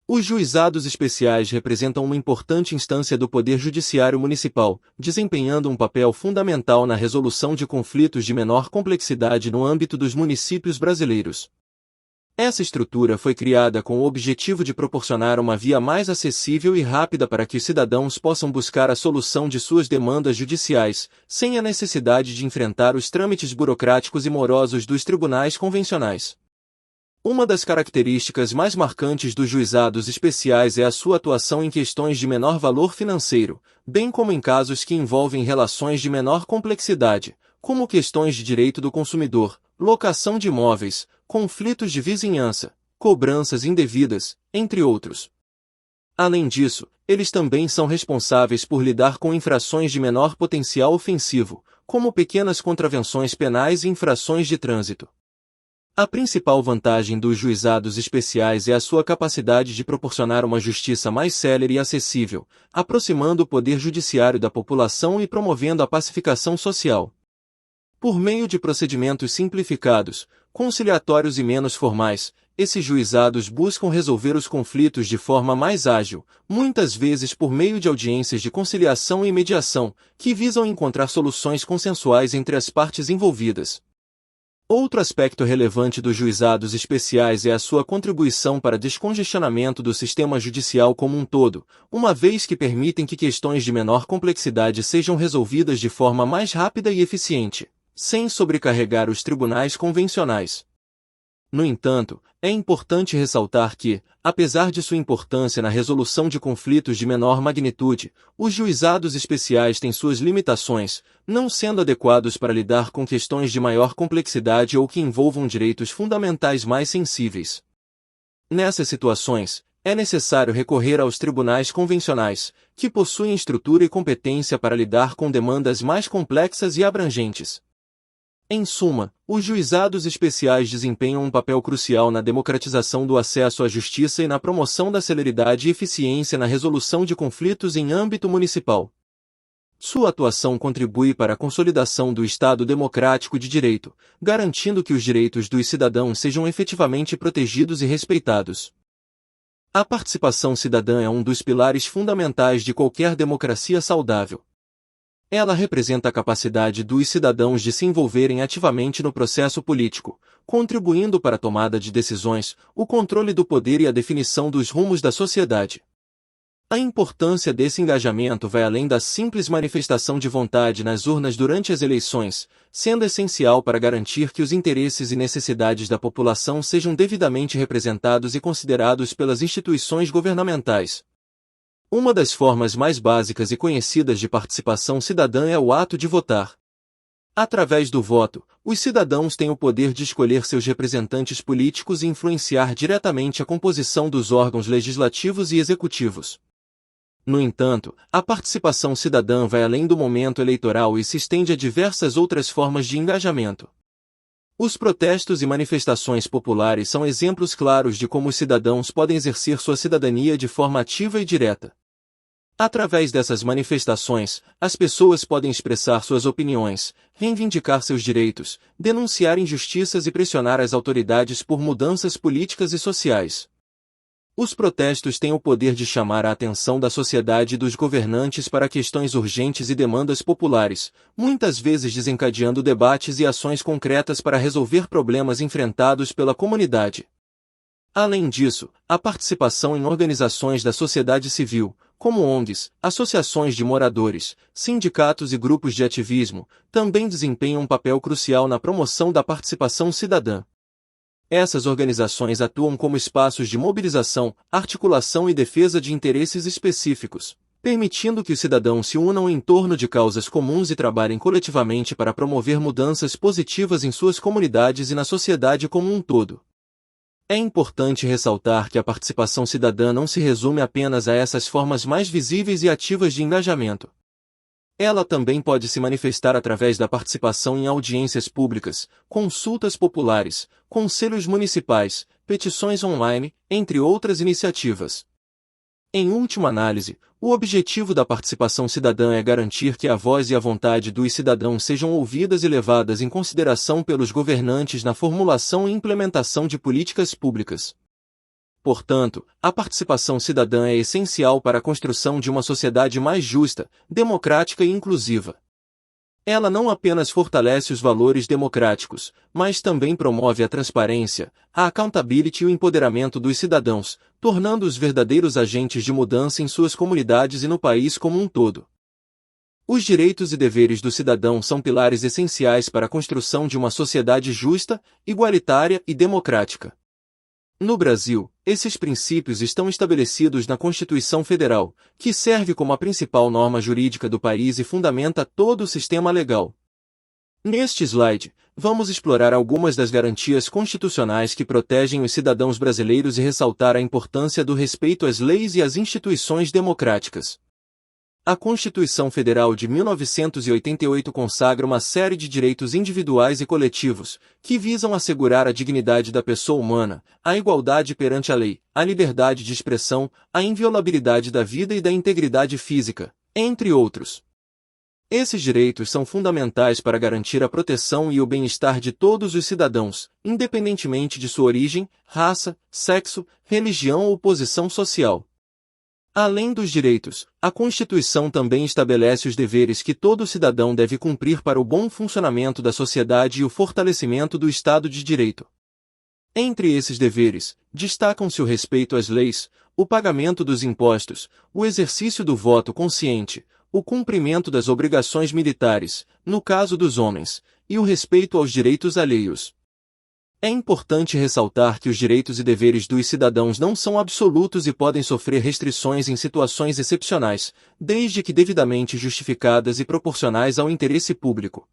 [SPEAKER 1] Os juizados especiais representam uma importante instância do Poder Judiciário Municipal, desempenhando um papel fundamental na resolução de conflitos de menor complexidade no âmbito dos municípios brasileiros. Essa estrutura foi criada com o objetivo de proporcionar uma via mais acessível e rápida para que os cidadãos possam buscar a solução de suas demandas judiciais, sem a necessidade de enfrentar os trâmites burocráticos e morosos dos tribunais convencionais. Uma das características mais marcantes dos juizados especiais é a sua atuação em questões de menor valor financeiro, bem como em casos que envolvem relações de menor complexidade, como questões de direito do consumidor, locação de imóveis, conflitos de vizinhança, cobranças indevidas, entre outros. Além disso, eles também são responsáveis por lidar com infrações de menor potencial ofensivo, como pequenas contravenções penais e infrações de trânsito. A principal vantagem dos juizados especiais é a sua capacidade de proporcionar uma justiça mais célere e acessível, aproximando o poder judiciário da população e promovendo a pacificação social. Por meio de procedimentos simplificados, conciliatórios e menos formais, esses juizados buscam resolver os conflitos de forma mais ágil, muitas vezes por meio de audiências de conciliação e mediação, que visam encontrar soluções consensuais entre as partes envolvidas. Outro aspecto relevante dos juizados especiais é a sua contribuição para descongestionamento do sistema judicial como um todo, uma vez que permitem que questões de menor complexidade sejam resolvidas de forma mais rápida e eficiente, sem sobrecarregar os tribunais convencionais. No entanto, é importante ressaltar que, apesar de sua importância na resolução de conflitos de menor magnitude, os juizados especiais têm suas limitações, não sendo adequados para lidar com questões de maior complexidade ou que envolvam direitos fundamentais mais sensíveis. Nessas situações, é necessário recorrer aos tribunais convencionais, que possuem estrutura e competência para lidar com demandas mais complexas e abrangentes. Em suma, os juizados especiais desempenham um papel crucial na democratização do acesso à justiça e na promoção da celeridade e eficiência na resolução de conflitos em âmbito municipal. Sua atuação contribui para a consolidação do Estado democrático de direito, garantindo que os direitos dos cidadãos sejam efetivamente protegidos e respeitados. A participação cidadã é um dos pilares fundamentais de qualquer democracia saudável. Ela representa a capacidade dos cidadãos de se envolverem ativamente no processo político, contribuindo para a tomada de decisões, o controle do poder e a definição dos rumos da sociedade. A importância desse engajamento vai além da simples manifestação de vontade nas urnas durante as eleições, sendo essencial para garantir que os interesses e necessidades da população sejam devidamente representados e considerados pelas instituições governamentais. Uma das formas mais básicas e conhecidas de participação cidadã é o ato de votar. Através do voto, os cidadãos têm o poder de escolher seus representantes políticos e influenciar diretamente a composição dos órgãos legislativos e executivos. No entanto, a participação cidadã vai além do momento eleitoral e se estende a diversas outras formas de engajamento. Os protestos e manifestações populares são exemplos claros de como os cidadãos podem exercer sua cidadania de forma ativa e direta. Através dessas manifestações, as pessoas podem expressar suas opiniões, reivindicar seus direitos, denunciar injustiças e pressionar as autoridades por mudanças políticas e sociais. Os protestos têm o poder de chamar a atenção da sociedade e dos governantes para questões urgentes e demandas populares, muitas vezes desencadeando debates e ações concretas para resolver problemas enfrentados pela comunidade. Além disso, a participação em organizações da sociedade civil, como ONGs, associações de moradores, sindicatos e grupos de ativismo, também desempenham um papel crucial na promoção da participação cidadã. Essas organizações atuam como espaços de mobilização, articulação e defesa de interesses específicos, permitindo que os cidadãos se unam em torno de causas comuns e trabalhem coletivamente para promover mudanças positivas em suas comunidades e na sociedade como um todo. É importante ressaltar que a participação cidadã não se resume apenas a essas formas mais visíveis e ativas de engajamento. Ela também pode se manifestar através da participação em audiências públicas, consultas populares, conselhos municipais, petições online, entre outras iniciativas. Em última análise, o objetivo da participação cidadã é garantir que a voz e a vontade dos cidadãos sejam ouvidas e levadas em consideração pelos governantes na formulação e implementação de políticas públicas. Portanto, a participação cidadã é essencial para a construção de uma sociedade mais justa, democrática e inclusiva. Ela não apenas fortalece os valores democráticos, mas também promove a transparência, a accountability e o empoderamento dos cidadãos, tornando-os verdadeiros agentes de mudança em suas comunidades e no país como um todo. Os direitos e deveres do cidadão são pilares essenciais para a construção de uma sociedade justa, igualitária e democrática. No Brasil, esses princípios estão estabelecidos na Constituição Federal, que serve como a principal norma jurídica do país e fundamenta todo o sistema legal. Neste slide, vamos explorar algumas das garantias constitucionais que protegem os cidadãos brasileiros e ressaltar a importância do respeito às leis e às instituições democráticas. A Constituição Federal de 1988 consagra uma série de direitos individuais e coletivos, que visam assegurar a dignidade da pessoa humana, a igualdade perante a lei, a liberdade de expressão, a inviolabilidade da vida e da integridade física, entre outros. Esses direitos são fundamentais para garantir a proteção e o bem-estar de todos os cidadãos, independentemente de sua origem, raça, sexo, religião ou posição social. Além dos direitos, a Constituição também estabelece os deveres que todo cidadão deve cumprir para o bom funcionamento da sociedade e o fortalecimento do Estado de Direito. Entre esses deveres, destacam-se o respeito às leis, o pagamento dos impostos, o exercício do voto consciente, o cumprimento das obrigações militares, no caso dos homens, e o respeito aos direitos alheios. É importante ressaltar que os direitos e deveres dos cidadãos não são absolutos e podem sofrer restrições em situações excepcionais, desde que devidamente justificadas e proporcionais ao interesse público.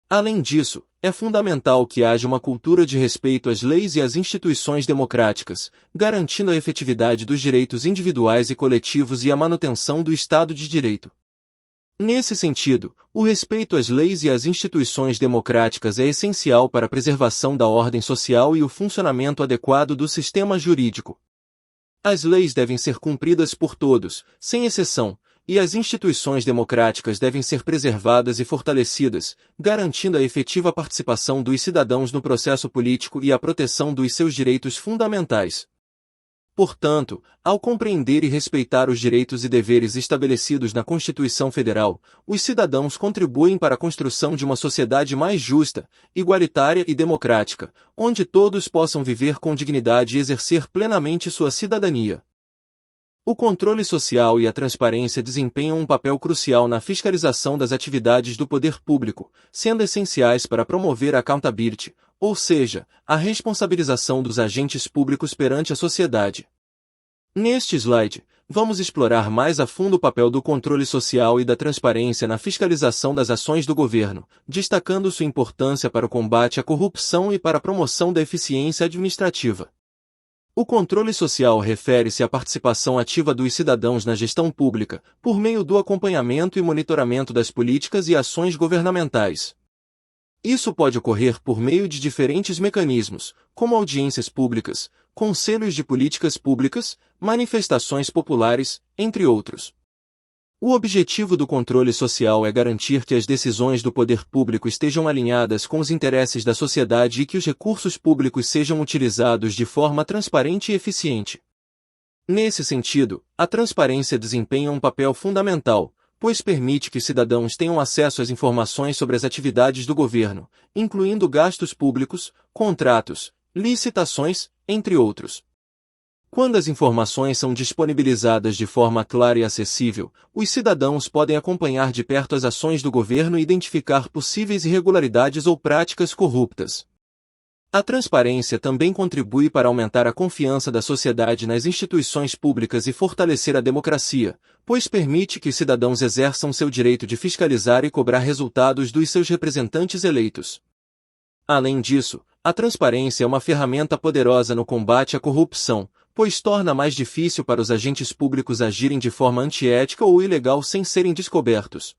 [SPEAKER 1] Além disso, é fundamental que haja uma cultura de respeito às leis e às instituições democráticas, garantindo a efetividade dos direitos individuais e coletivos e a manutenção do Estado de Direito. Nesse sentido, o respeito às leis e às instituições democráticas é essencial para a preservação da ordem social e o funcionamento adequado do sistema jurídico. As leis devem ser cumpridas por todos, sem exceção, e as instituições democráticas devem ser preservadas e fortalecidas, garantindo a efetiva participação dos cidadãos no processo político e a proteção dos seus direitos fundamentais. Portanto, ao compreender e respeitar os direitos e deveres estabelecidos na Constituição Federal, os cidadãos contribuem para a construção de uma sociedade mais justa, igualitária e democrática, onde todos possam viver com dignidade e exercer plenamente sua cidadania. O controle social e a transparência desempenham um papel crucial na fiscalização das atividades do poder público, sendo essenciais para promover a accountability, ou seja, a responsabilização dos agentes públicos perante a sociedade. Neste slide, vamos explorar mais a fundo o papel do controle social e da transparência na fiscalização das ações do governo, destacando sua importância para o combate à corrupção e para a promoção da eficiência administrativa. O controle social refere-se à participação ativa dos cidadãos na gestão pública, por meio do acompanhamento e monitoramento das políticas e ações governamentais. Isso pode ocorrer por meio de diferentes mecanismos, como audiências públicas, conselhos de políticas públicas, manifestações populares, entre outros. O objetivo do controle social é garantir que as decisões do poder público estejam alinhadas com os interesses da sociedade e que os recursos públicos sejam utilizados de forma transparente e eficiente. Nesse sentido, a transparência desempenha um papel fundamental, pois permite que cidadãos tenham acesso às informações sobre as atividades do governo, incluindo gastos públicos, contratos, licitações, entre outros. Quando as informações são disponibilizadas de forma clara e acessível, os cidadãos podem acompanhar de perto as ações do governo e identificar possíveis irregularidades ou práticas corruptas. A transparência também contribui para aumentar a confiança da sociedade nas instituições públicas e fortalecer a democracia, pois permite que os cidadãos exerçam seu direito de fiscalizar e cobrar resultados dos seus representantes eleitos. Além disso, a transparência é uma ferramenta poderosa no combate à corrupção, pois torna mais difícil para os agentes públicos agirem de forma antiética ou ilegal sem serem descobertos.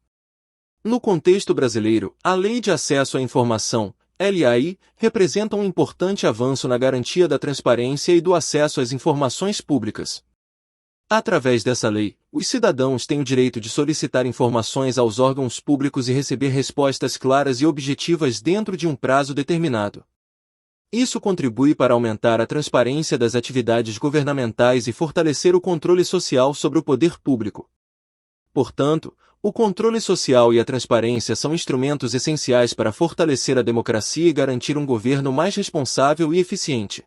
[SPEAKER 1] No contexto brasileiro, a Lei de Acesso à Informação, LAI, representa um importante avanço na garantia da transparência e do acesso às informações públicas. Através dessa lei, os cidadãos têm o direito de solicitar informações aos órgãos públicos e receber respostas claras e objetivas dentro de um prazo determinado. Isso contribui para aumentar a transparência das atividades governamentais e fortalecer o controle social sobre o poder público. Portanto, o controle social e a transparência são instrumentos essenciais para fortalecer a democracia e garantir um governo mais responsável e eficiente.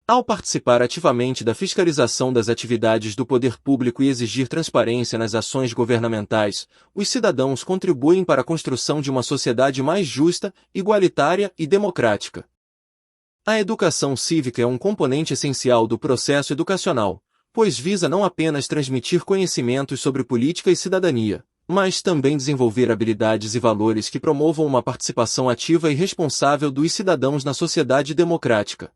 [SPEAKER 1] Ao participar ativamente da fiscalização das atividades do poder público e exigir transparência nas ações governamentais, os cidadãos contribuem para a construção de uma sociedade mais justa, igualitária e democrática. A educação cívica é um componente essencial do processo educacional, pois visa não apenas transmitir conhecimentos sobre política e cidadania, mas também desenvolver habilidades e valores que promovam uma participação ativa e responsável dos cidadãos na sociedade democrática.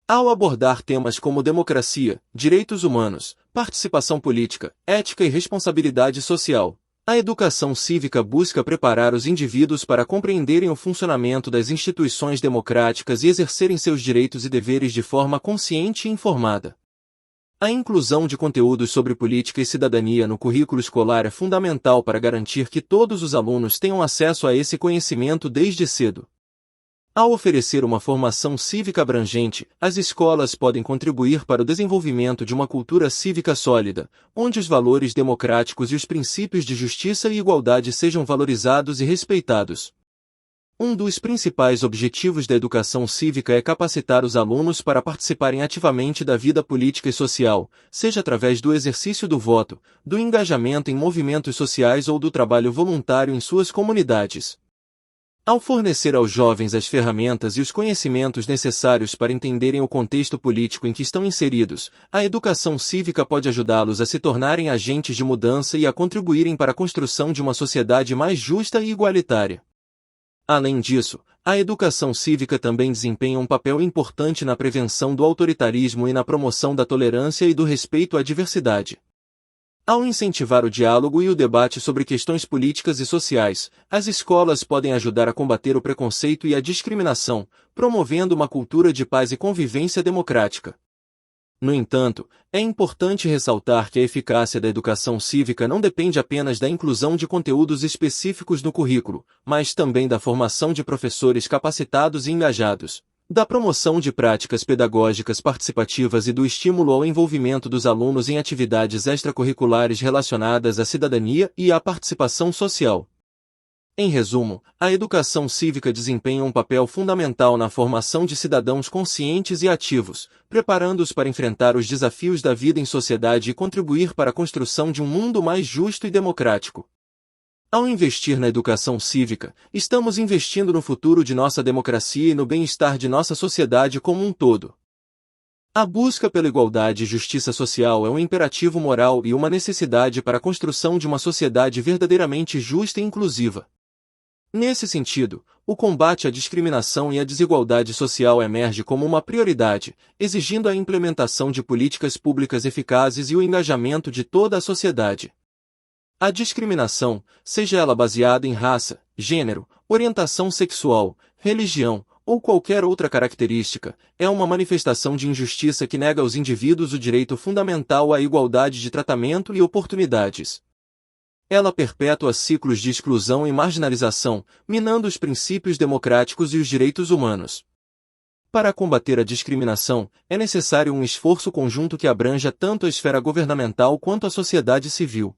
[SPEAKER 1] Ao abordar temas como democracia, direitos humanos, participação política, ética e responsabilidade social, a educação cívica busca preparar os indivíduos para compreenderem o funcionamento das instituições democráticas e exercerem seus direitos e deveres de forma consciente e informada. A inclusão de conteúdos sobre política e cidadania no currículo escolar é fundamental para garantir que todos os alunos tenham acesso a esse conhecimento desde cedo. Ao oferecer uma formação cívica abrangente, as escolas podem contribuir para o desenvolvimento de uma cultura cívica sólida, onde os valores democráticos e os princípios de justiça e igualdade sejam valorizados e respeitados. Um dos principais objetivos da educação cívica é capacitar os alunos para participarem ativamente da vida política e social, seja através do exercício do voto, do engajamento em movimentos sociais ou do trabalho voluntário em suas comunidades. Ao fornecer aos jovens as ferramentas e os conhecimentos necessários para entenderem o contexto político em que estão inseridos, a educação cívica pode ajudá-los a se tornarem agentes de mudança e a contribuírem para a construção de uma sociedade mais justa e igualitária. Além disso, a educação cívica também desempenha um papel importante na prevenção do autoritarismo e na promoção da tolerância e do respeito à diversidade. Ao incentivar o diálogo e o debate sobre questões políticas e sociais, as escolas podem ajudar a combater o preconceito e a discriminação, promovendo uma cultura de paz e convivência democrática. No entanto, é importante ressaltar que a eficácia da educação cívica não depende apenas da inclusão de conteúdos específicos no currículo, mas também da formação de professores capacitados e engajados, da promoção de práticas pedagógicas participativas e do estímulo ao envolvimento dos alunos em atividades extracurriculares relacionadas à cidadania e à participação social. Em resumo, a educação cívica desempenha um papel fundamental na formação de cidadãos conscientes e ativos, preparando-os para enfrentar os desafios da vida em sociedade e contribuir para a construção de um mundo mais justo e democrático. Ao investir na educação cívica, estamos investindo no futuro de nossa democracia e no bem-estar de nossa sociedade como um todo. A busca pela igualdade e justiça social é um imperativo moral e uma necessidade para a construção de uma sociedade verdadeiramente justa e inclusiva. Nesse sentido, o combate à discriminação e à desigualdade social emerge como uma prioridade, exigindo a implementação de políticas públicas eficazes e o engajamento de toda a sociedade. A discriminação, seja ela baseada em raça, gênero, orientação sexual, religião ou qualquer outra característica, é uma manifestação de injustiça que nega aos indivíduos o direito fundamental à igualdade de tratamento e oportunidades. Ela perpetua ciclos de exclusão e marginalização, minando os princípios democráticos e os direitos humanos. Para combater a discriminação, é necessário um esforço conjunto que abranja tanto a esfera governamental quanto a sociedade civil.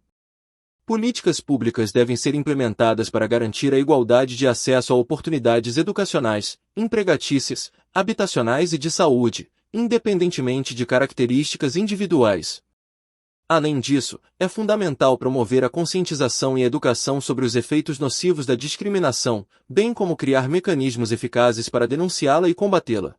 [SPEAKER 1] Políticas públicas devem ser implementadas para garantir a igualdade de acesso a oportunidades educacionais, empregatícias, habitacionais e de saúde, independentemente de características individuais. Além disso, é fundamental promover a conscientização e a educação sobre os efeitos nocivos da discriminação, bem como criar mecanismos eficazes para denunciá-la e combatê-la.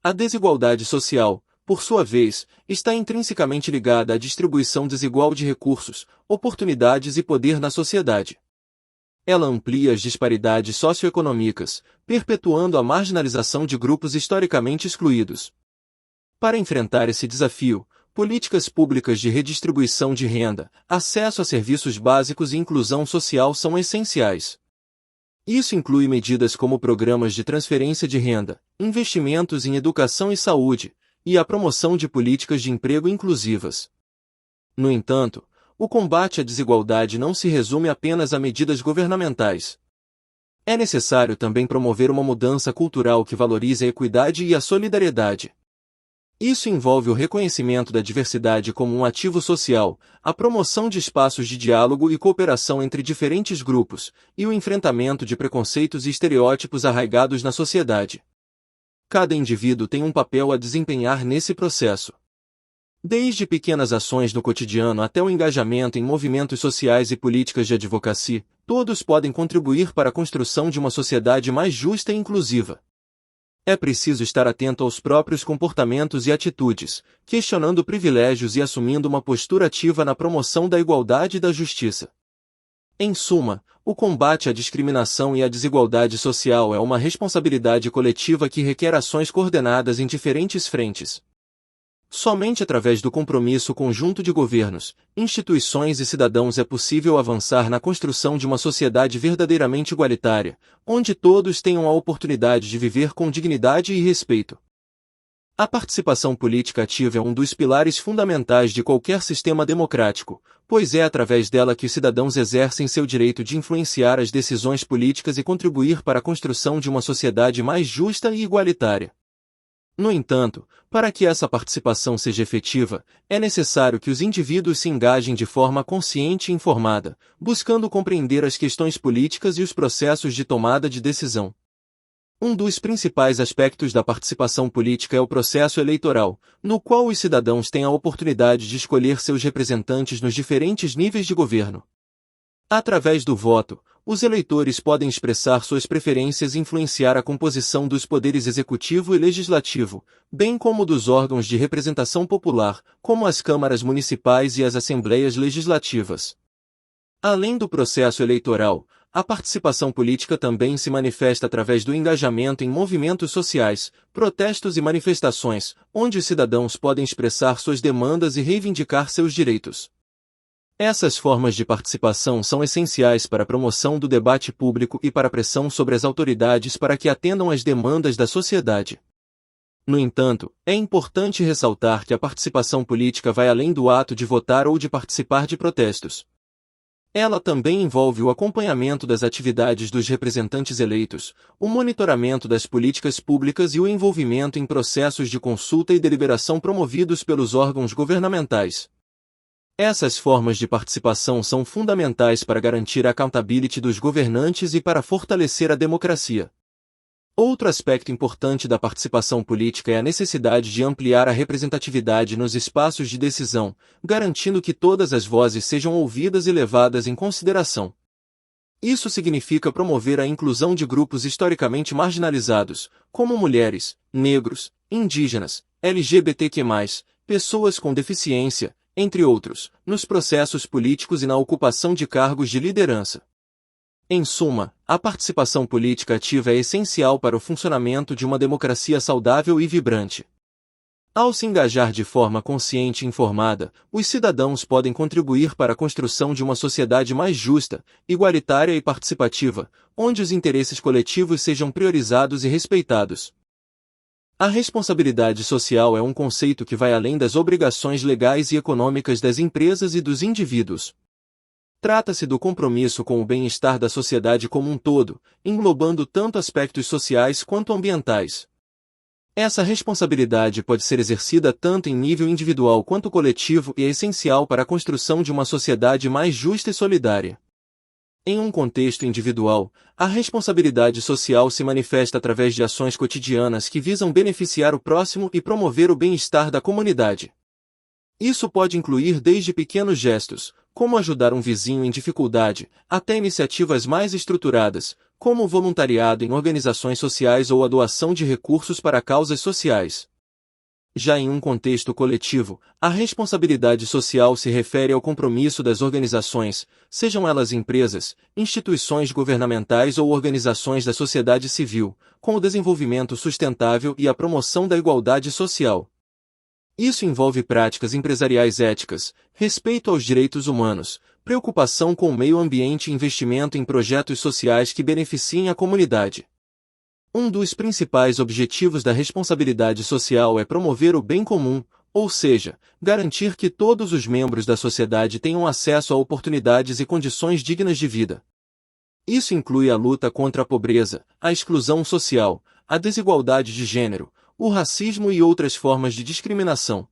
[SPEAKER 1] A desigualdade social, por sua vez, está intrinsecamente ligada à distribuição desigual de recursos, oportunidades e poder na sociedade. Ela amplia as disparidades socioeconômicas, perpetuando a marginalização de grupos historicamente excluídos. Para enfrentar esse desafio, políticas públicas de redistribuição de renda, acesso a serviços básicos e inclusão social são essenciais. Isso inclui medidas como programas de transferência de renda, investimentos em educação e saúde, e a promoção de políticas de emprego inclusivas. No entanto, o combate à desigualdade não se resume apenas a medidas governamentais. É necessário também promover uma mudança cultural que valorize a equidade e a solidariedade. Isso envolve o reconhecimento da diversidade como um ativo social, a promoção de espaços de diálogo e cooperação entre diferentes grupos, e o enfrentamento de preconceitos e estereótipos arraigados na sociedade. Cada indivíduo tem um papel a desempenhar nesse processo. Desde pequenas ações no cotidiano até o engajamento em movimentos sociais e políticas de advocacia, todos podem contribuir para a construção de uma sociedade mais justa e inclusiva. É preciso estar atento aos próprios comportamentos e atitudes, questionando privilégios e assumindo uma postura ativa na promoção da igualdade e da justiça. Em suma, o combate à discriminação e à desigualdade social é uma responsabilidade coletiva que requer ações coordenadas em diferentes frentes. Somente através do compromisso conjunto de governos, instituições e cidadãos é possível avançar na construção de uma sociedade verdadeiramente igualitária, onde todos tenham a oportunidade de viver com dignidade e respeito. A participação política ativa é um dos pilares fundamentais de qualquer sistema democrático, pois é através dela que os cidadãos exercem seu direito de influenciar as decisões políticas e contribuir para a construção de uma sociedade mais justa e igualitária. No entanto, para que essa participação seja efetiva, é necessário que os indivíduos se engajem de forma consciente e informada, buscando compreender as questões políticas e os processos de tomada de decisão. Um dos principais aspectos da participação política é o processo eleitoral, no qual os cidadãos têm a oportunidade de escolher seus representantes nos diferentes níveis de governo. Através do voto, os eleitores podem expressar suas preferências e influenciar a composição dos poderes executivo e legislativo, bem como dos órgãos de representação popular, como as câmaras municipais e as assembleias legislativas. Além do processo eleitoral, a participação política também se manifesta através do engajamento em movimentos sociais, protestos e manifestações, onde os cidadãos podem expressar suas demandas e reivindicar seus direitos. Essas formas de participação são essenciais para a promoção do debate público e para a pressão sobre as autoridades para que atendam às demandas da sociedade. No entanto, é importante ressaltar que a participação política vai além do ato de votar ou de participar de protestos. Ela também envolve o acompanhamento das atividades dos representantes eleitos, o monitoramento das políticas públicas e o envolvimento em processos de consulta e deliberação promovidos pelos órgãos governamentais. Essas formas de participação são fundamentais para garantir a accountability dos governantes e para fortalecer a democracia. Outro aspecto importante da participação política é a necessidade de ampliar a representatividade nos espaços de decisão, garantindo que todas as vozes sejam ouvidas e levadas em consideração. Isso significa promover a inclusão de grupos historicamente marginalizados, como mulheres, negros, indígenas, LGBTQ+, pessoas com deficiência, entre outros, nos processos políticos e na ocupação de cargos de liderança. Em suma, a participação política ativa é essencial para o funcionamento de uma democracia saudável e vibrante. Ao se engajar de forma consciente e informada, os cidadãos podem contribuir para a construção de uma sociedade mais justa, igualitária e participativa, onde os interesses coletivos sejam priorizados e respeitados. A responsabilidade social é um conceito que vai além das obrigações legais e econômicas das empresas e dos indivíduos. Trata-se do compromisso com o bem-estar da sociedade como um todo, englobando tanto aspectos sociais quanto ambientais. Essa responsabilidade pode ser exercida tanto em nível individual quanto coletivo e é essencial para a construção de uma sociedade mais justa e solidária. Em um contexto individual, a responsabilidade social se manifesta através de ações cotidianas que visam beneficiar o próximo e promover o bem-estar da comunidade. Isso pode incluir desde pequenos gestos, como ajudar um vizinho em dificuldade, até iniciativas mais estruturadas, como o voluntariado em organizações sociais ou a doação de recursos para causas sociais. Já em um contexto coletivo, a responsabilidade social se refere ao compromisso das organizações, sejam elas empresas, instituições governamentais ou organizações da sociedade civil, com o desenvolvimento sustentável e a promoção da igualdade social. Isso envolve práticas empresariais éticas, respeito aos direitos humanos, preocupação com o meio ambiente e investimento em projetos sociais que beneficiem a comunidade. Um dos principais objetivos da responsabilidade social é promover o bem comum, ou seja, garantir que todos os membros da sociedade tenham acesso a oportunidades e condições dignas de vida. Isso inclui a luta contra a pobreza, a exclusão social, a desigualdade de gênero, o racismo e outras formas de discriminação.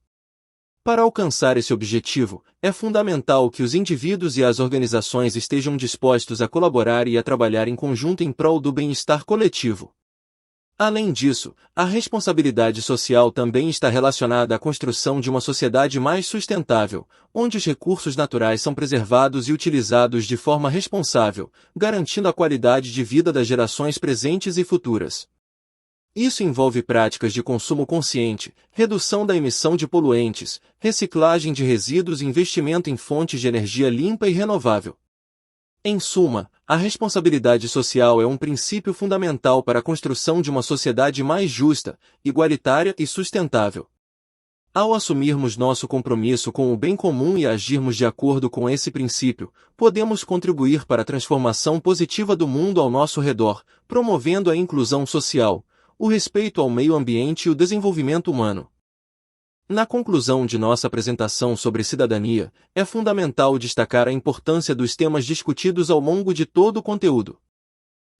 [SPEAKER 1] Para alcançar esse objetivo, é fundamental que os indivíduos e as organizações estejam dispostos a colaborar e a trabalhar em conjunto em prol do bem-estar coletivo. Além disso, a responsabilidade social também está relacionada à construção de uma sociedade mais sustentável, onde os recursos naturais são preservados e utilizados de forma responsável, garantindo a qualidade de vida das gerações presentes e futuras. Isso envolve práticas de consumo consciente, redução da emissão de poluentes, reciclagem de resíduos e investimento em fontes de energia limpa e renovável. Em suma, a responsabilidade social é um princípio fundamental para a construção de uma sociedade mais justa, igualitária e sustentável. Ao assumirmos nosso compromisso com o bem comum e agirmos de acordo com esse princípio, podemos contribuir para a transformação positiva do mundo ao nosso redor, promovendo a inclusão social, o respeito ao meio ambiente e o desenvolvimento humano. Na conclusão de nossa apresentação sobre cidadania, é fundamental destacar a importância dos temas discutidos ao longo de todo o conteúdo.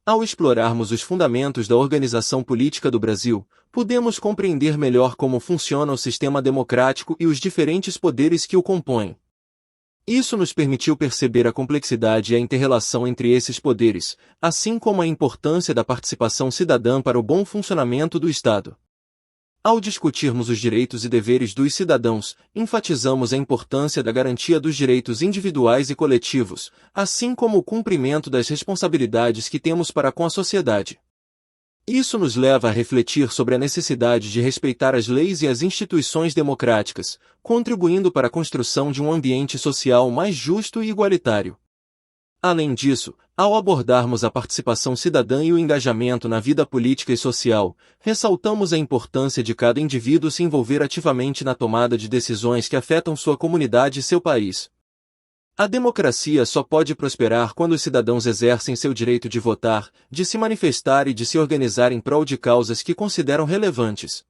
[SPEAKER 1] Ao explorarmos os fundamentos da organização política do Brasil, podemos compreender melhor como funciona o sistema democrático e os diferentes poderes que o compõem. Isso nos permitiu perceber a complexidade e a inter-relação entre esses poderes, assim como a importância da participação cidadã para o bom funcionamento do Estado. Ao discutirmos os direitos e deveres dos cidadãos, enfatizamos a importância da garantia dos direitos individuais e coletivos, assim como o cumprimento das responsabilidades que temos para com a sociedade. Isso nos leva a refletir sobre a necessidade de respeitar as leis e as instituições democráticas, contribuindo para a construção de um ambiente social mais justo e igualitário. Além disso, ao abordarmos a participação cidadã e o engajamento na vida política e social, ressaltamos a importância de cada indivíduo se envolver ativamente na tomada de decisões que afetam sua comunidade e seu país. A democracia só pode prosperar quando os cidadãos exercem seu direito de votar, de se manifestar e de se organizar em prol de causas que consideram relevantes.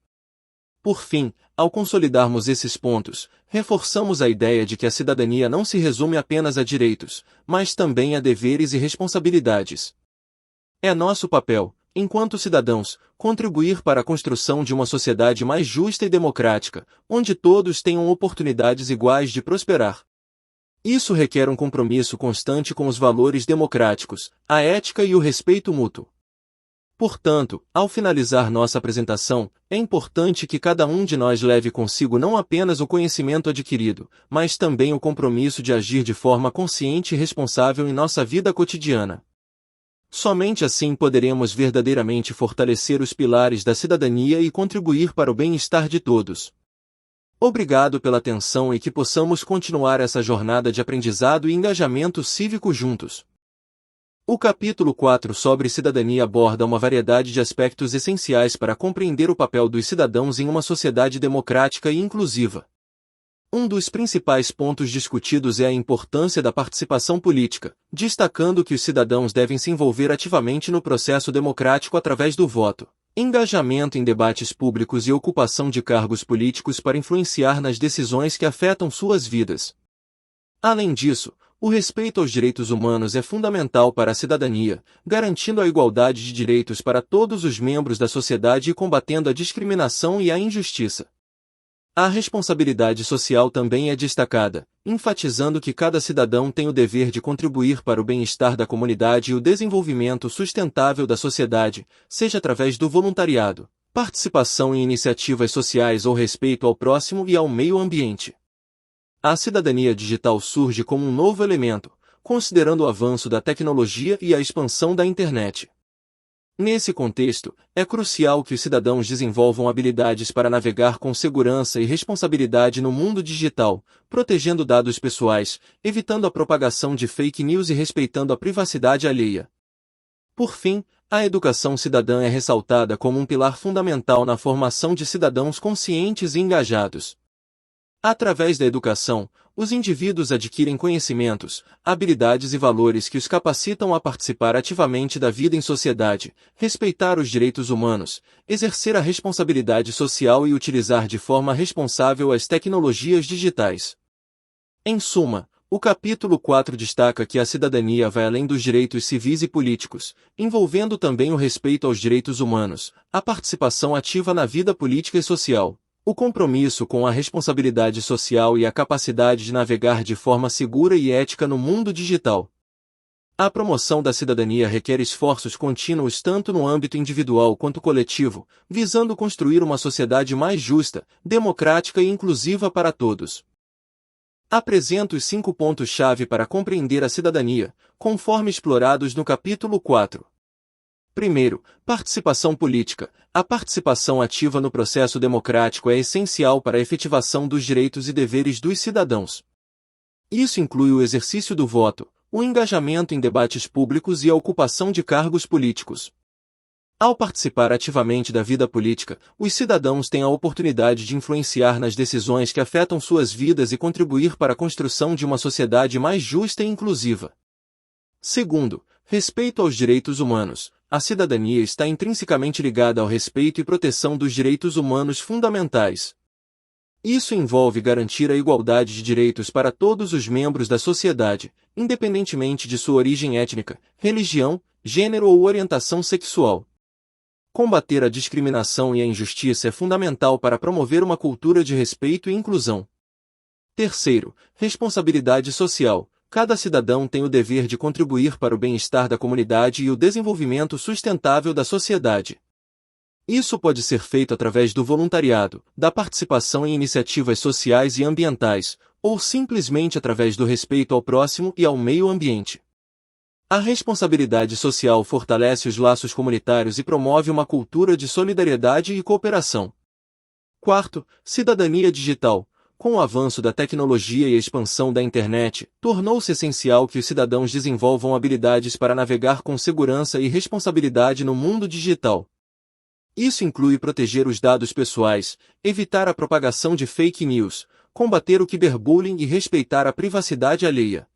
[SPEAKER 1] Por fim, ao consolidarmos esses pontos, reforçamos a ideia de que a cidadania não se resume apenas a direitos, mas também a deveres e responsabilidades. É nosso papel, enquanto cidadãos, contribuir para a construção de uma sociedade mais justa e democrática, onde todos tenham oportunidades iguais de prosperar. Isso requer um compromisso constante com os valores democráticos, a ética e o respeito mútuo. Portanto, ao finalizar nossa apresentação, é importante que cada um de nós leve consigo não apenas o conhecimento adquirido, mas também o compromisso de agir de forma consciente e responsável em nossa vida cotidiana. Somente assim poderemos verdadeiramente fortalecer os pilares da cidadania e contribuir para o bem-estar de todos. Obrigado pela atenção e que possamos continuar essa jornada de aprendizado e engajamento cívico juntos. O capítulo 4 sobre cidadania aborda uma variedade de aspectos essenciais para compreender o papel dos cidadãos em uma sociedade democrática e inclusiva. Um dos principais pontos discutidos é a importância da participação política, destacando que os cidadãos devem se envolver ativamente no processo democrático através do voto, engajamento em debates públicos e ocupação de cargos políticos para influenciar nas decisões que afetam suas vidas. Além disso, o respeito aos direitos humanos é fundamental para a cidadania, garantindo a igualdade de direitos para todos os membros da sociedade e combatendo a discriminação e a injustiça. A responsabilidade social também é destacada, enfatizando que cada cidadão tem o dever de contribuir para o bem-estar da comunidade e o desenvolvimento sustentável da sociedade, seja através do voluntariado, participação em iniciativas sociais ou respeito ao próximo e ao meio ambiente. A cidadania digital surge como um novo elemento, considerando o avanço da tecnologia e a expansão da internet. Nesse contexto, é crucial que os cidadãos desenvolvam habilidades para navegar com segurança e responsabilidade no mundo digital, protegendo dados pessoais, evitando a propagação de fake news e respeitando a privacidade alheia. Por fim, a educação cidadã é ressaltada como um pilar fundamental na formação de cidadãos conscientes e engajados. Através da educação, os indivíduos adquirem conhecimentos, habilidades e valores que os capacitam a participar ativamente da vida em sociedade, respeitar os direitos humanos, exercer a responsabilidade social e utilizar de forma responsável as tecnologias digitais. Em suma, o capítulo 4 destaca que a cidadania vai além dos direitos civis e políticos, envolvendo também o respeito aos direitos humanos, a participação ativa na vida política e social, o compromisso com a responsabilidade social e a capacidade de navegar de forma segura e ética no mundo digital. A promoção da cidadania requer esforços contínuos tanto no âmbito individual quanto coletivo, visando construir uma sociedade mais justa, democrática e inclusiva para todos. Apresento os 5 pontos-chave para compreender a cidadania, conforme explorados no capítulo 4. Primeiro, participação política. A participação ativa no processo democrático é essencial para a efetivação dos direitos e deveres dos cidadãos. Isso inclui o exercício do voto, o engajamento em debates públicos e a ocupação de cargos políticos. Ao participar ativamente da vida política, os cidadãos têm a oportunidade de influenciar nas decisões que afetam suas vidas e contribuir para a construção de uma sociedade mais justa e inclusiva. Segundo, respeito aos direitos humanos. a cidadania está intrinsecamente ligada ao respeito e proteção dos direitos humanos fundamentais. Isso envolve garantir a igualdade de direitos para todos os membros da sociedade, independentemente de sua origem étnica, religião, gênero ou orientação sexual. Combater a discriminação e a injustiça é fundamental para promover uma cultura de respeito e inclusão. Terceiro, responsabilidade social. Cada cidadão tem o dever de contribuir para o bem-estar da comunidade e o desenvolvimento sustentável da sociedade. Isso pode ser feito através do voluntariado, da participação em iniciativas sociais e ambientais, ou simplesmente através do respeito ao próximo e ao meio ambiente. A responsabilidade social fortalece os laços comunitários e promove uma cultura de solidariedade e cooperação. Quarto, cidadania digital. Com o avanço da tecnologia e a expansão da internet, tornou-se essencial que os cidadãos desenvolvam habilidades para navegar com segurança e responsabilidade no mundo digital. Isso inclui proteger os dados pessoais, evitar a propagação de fake news, combater o cyberbullying e respeitar a privacidade alheia.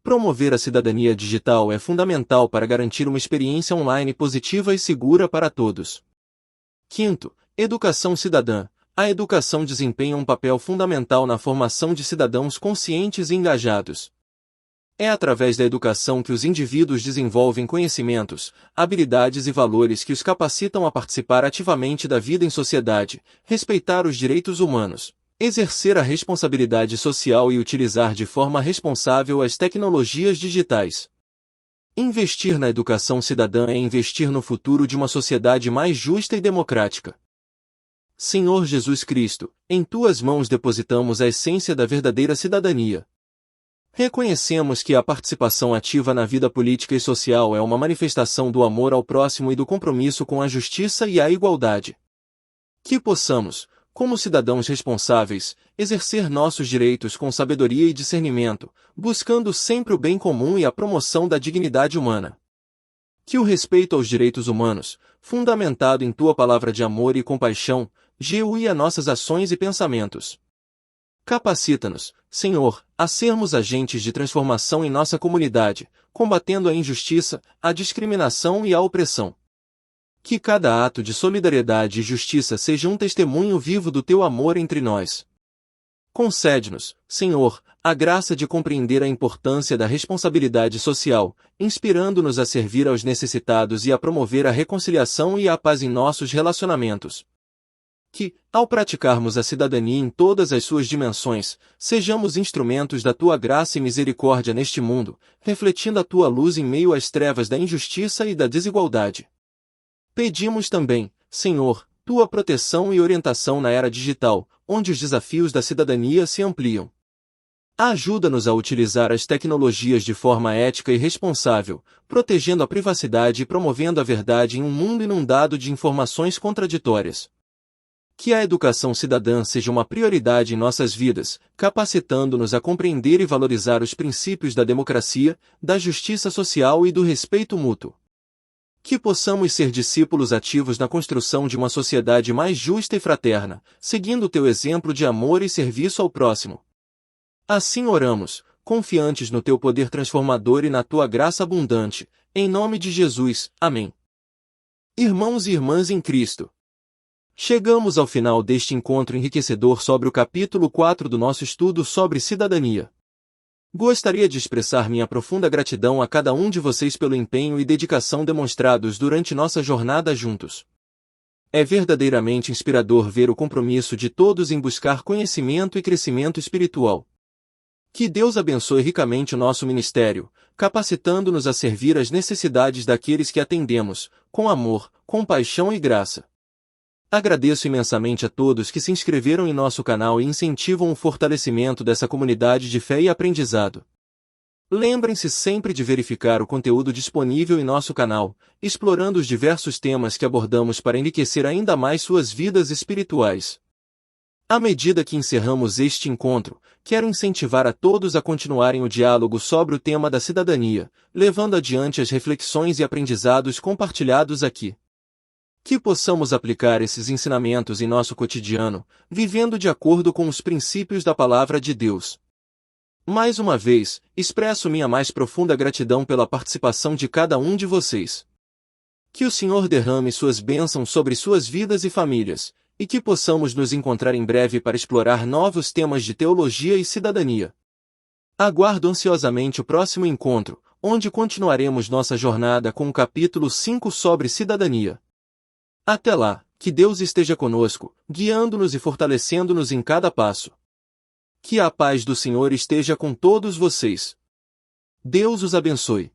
[SPEAKER 1] Promover a cidadania digital é fundamental para garantir uma experiência online positiva e segura para todos. Quinto, educação cidadã. A educação desempenha um papel fundamental na formação de cidadãos conscientes e engajados. É através da educação que os indivíduos desenvolvem conhecimentos, habilidades e valores que os capacitam a participar ativamente da vida em sociedade, respeitar os direitos humanos, exercer a responsabilidade social e utilizar de forma responsável as tecnologias digitais. Investir na educação cidadã é investir no futuro de uma sociedade mais justa e democrática. Senhor Jesus Cristo, em tuas mãos depositamos a essência da verdadeira cidadania. Reconhecemos que a participação ativa na vida política e social é uma manifestação do amor ao próximo e do compromisso com a justiça e a igualdade. Que possamos, como cidadãos responsáveis, exercer nossos direitos com sabedoria e discernimento, buscando sempre o bem comum e a promoção da dignidade humana. Que o respeito aos direitos humanos, fundamentado em tua palavra de amor e compaixão, guie a nossas ações e pensamentos. Capacita-nos, Senhor, a sermos agentes de transformação em nossa comunidade, combatendo a injustiça, a discriminação e a opressão. Que cada ato de solidariedade e justiça seja um testemunho vivo do teu amor entre nós. Concede-nos, Senhor, a graça de compreender a importância da responsabilidade social, inspirando-nos a servir aos necessitados e a promover a reconciliação e a paz em nossos relacionamentos. Que, ao praticarmos a cidadania em todas as suas dimensões, sejamos instrumentos da tua graça e misericórdia neste mundo, refletindo a tua luz em meio às trevas da injustiça e da desigualdade. Pedimos também, Senhor, tua proteção e orientação na era digital, onde os desafios da cidadania se ampliam. Ajuda-nos a utilizar as tecnologias de forma ética e responsável, protegendo a privacidade e promovendo a verdade em um mundo inundado de informações contraditórias. Que a educação cidadã seja uma prioridade em nossas vidas, capacitando-nos a compreender e valorizar os princípios da democracia, da justiça social e do respeito mútuo. Que possamos ser discípulos ativos na construção de uma sociedade mais justa e fraterna, seguindo o teu exemplo de amor e serviço ao próximo. Assim oramos, confiantes no teu poder transformador e na tua graça abundante, em nome de Jesus. Amém. Irmãos e irmãs em Cristo, chegamos ao final deste encontro enriquecedor sobre o capítulo 4 do nosso estudo sobre cidadania. Gostaria de expressar minha profunda gratidão a cada um de vocês pelo empenho e dedicação demonstrados durante nossa jornada juntos. É verdadeiramente inspirador ver o compromisso de todos em buscar conhecimento e crescimento espiritual. Que Deus abençoe ricamente o nosso ministério, capacitando-nos a servir às necessidades daqueles que atendemos, com amor, compaixão e graça. Agradeço imensamente a todos que se inscreveram em nosso canal e incentivam o fortalecimento dessa comunidade de fé e aprendizado. Lembrem-se sempre de verificar o conteúdo disponível em nosso canal, explorando os diversos temas que abordamos para enriquecer ainda mais suas vidas espirituais. À medida que encerramos este encontro, quero incentivar a todos a continuarem o diálogo sobre o tema da cidadania, levando adiante as reflexões e aprendizados compartilhados aqui. Que possamos aplicar esses ensinamentos em nosso cotidiano, vivendo de acordo com os princípios da Palavra de Deus. Mais uma vez, expresso minha mais profunda gratidão pela participação de cada um de vocês. Que o Senhor derrame suas bênçãos sobre suas vidas e famílias, e que possamos nos encontrar em breve para explorar novos temas de teologia e cidadania. Aguardo ansiosamente o próximo encontro, onde continuaremos nossa jornada com o capítulo 5 sobre cidadania. Até lá, que Deus esteja conosco, guiando-nos e fortalecendo-nos em cada passo. Que a paz do Senhor esteja com todos vocês. Deus os abençoe.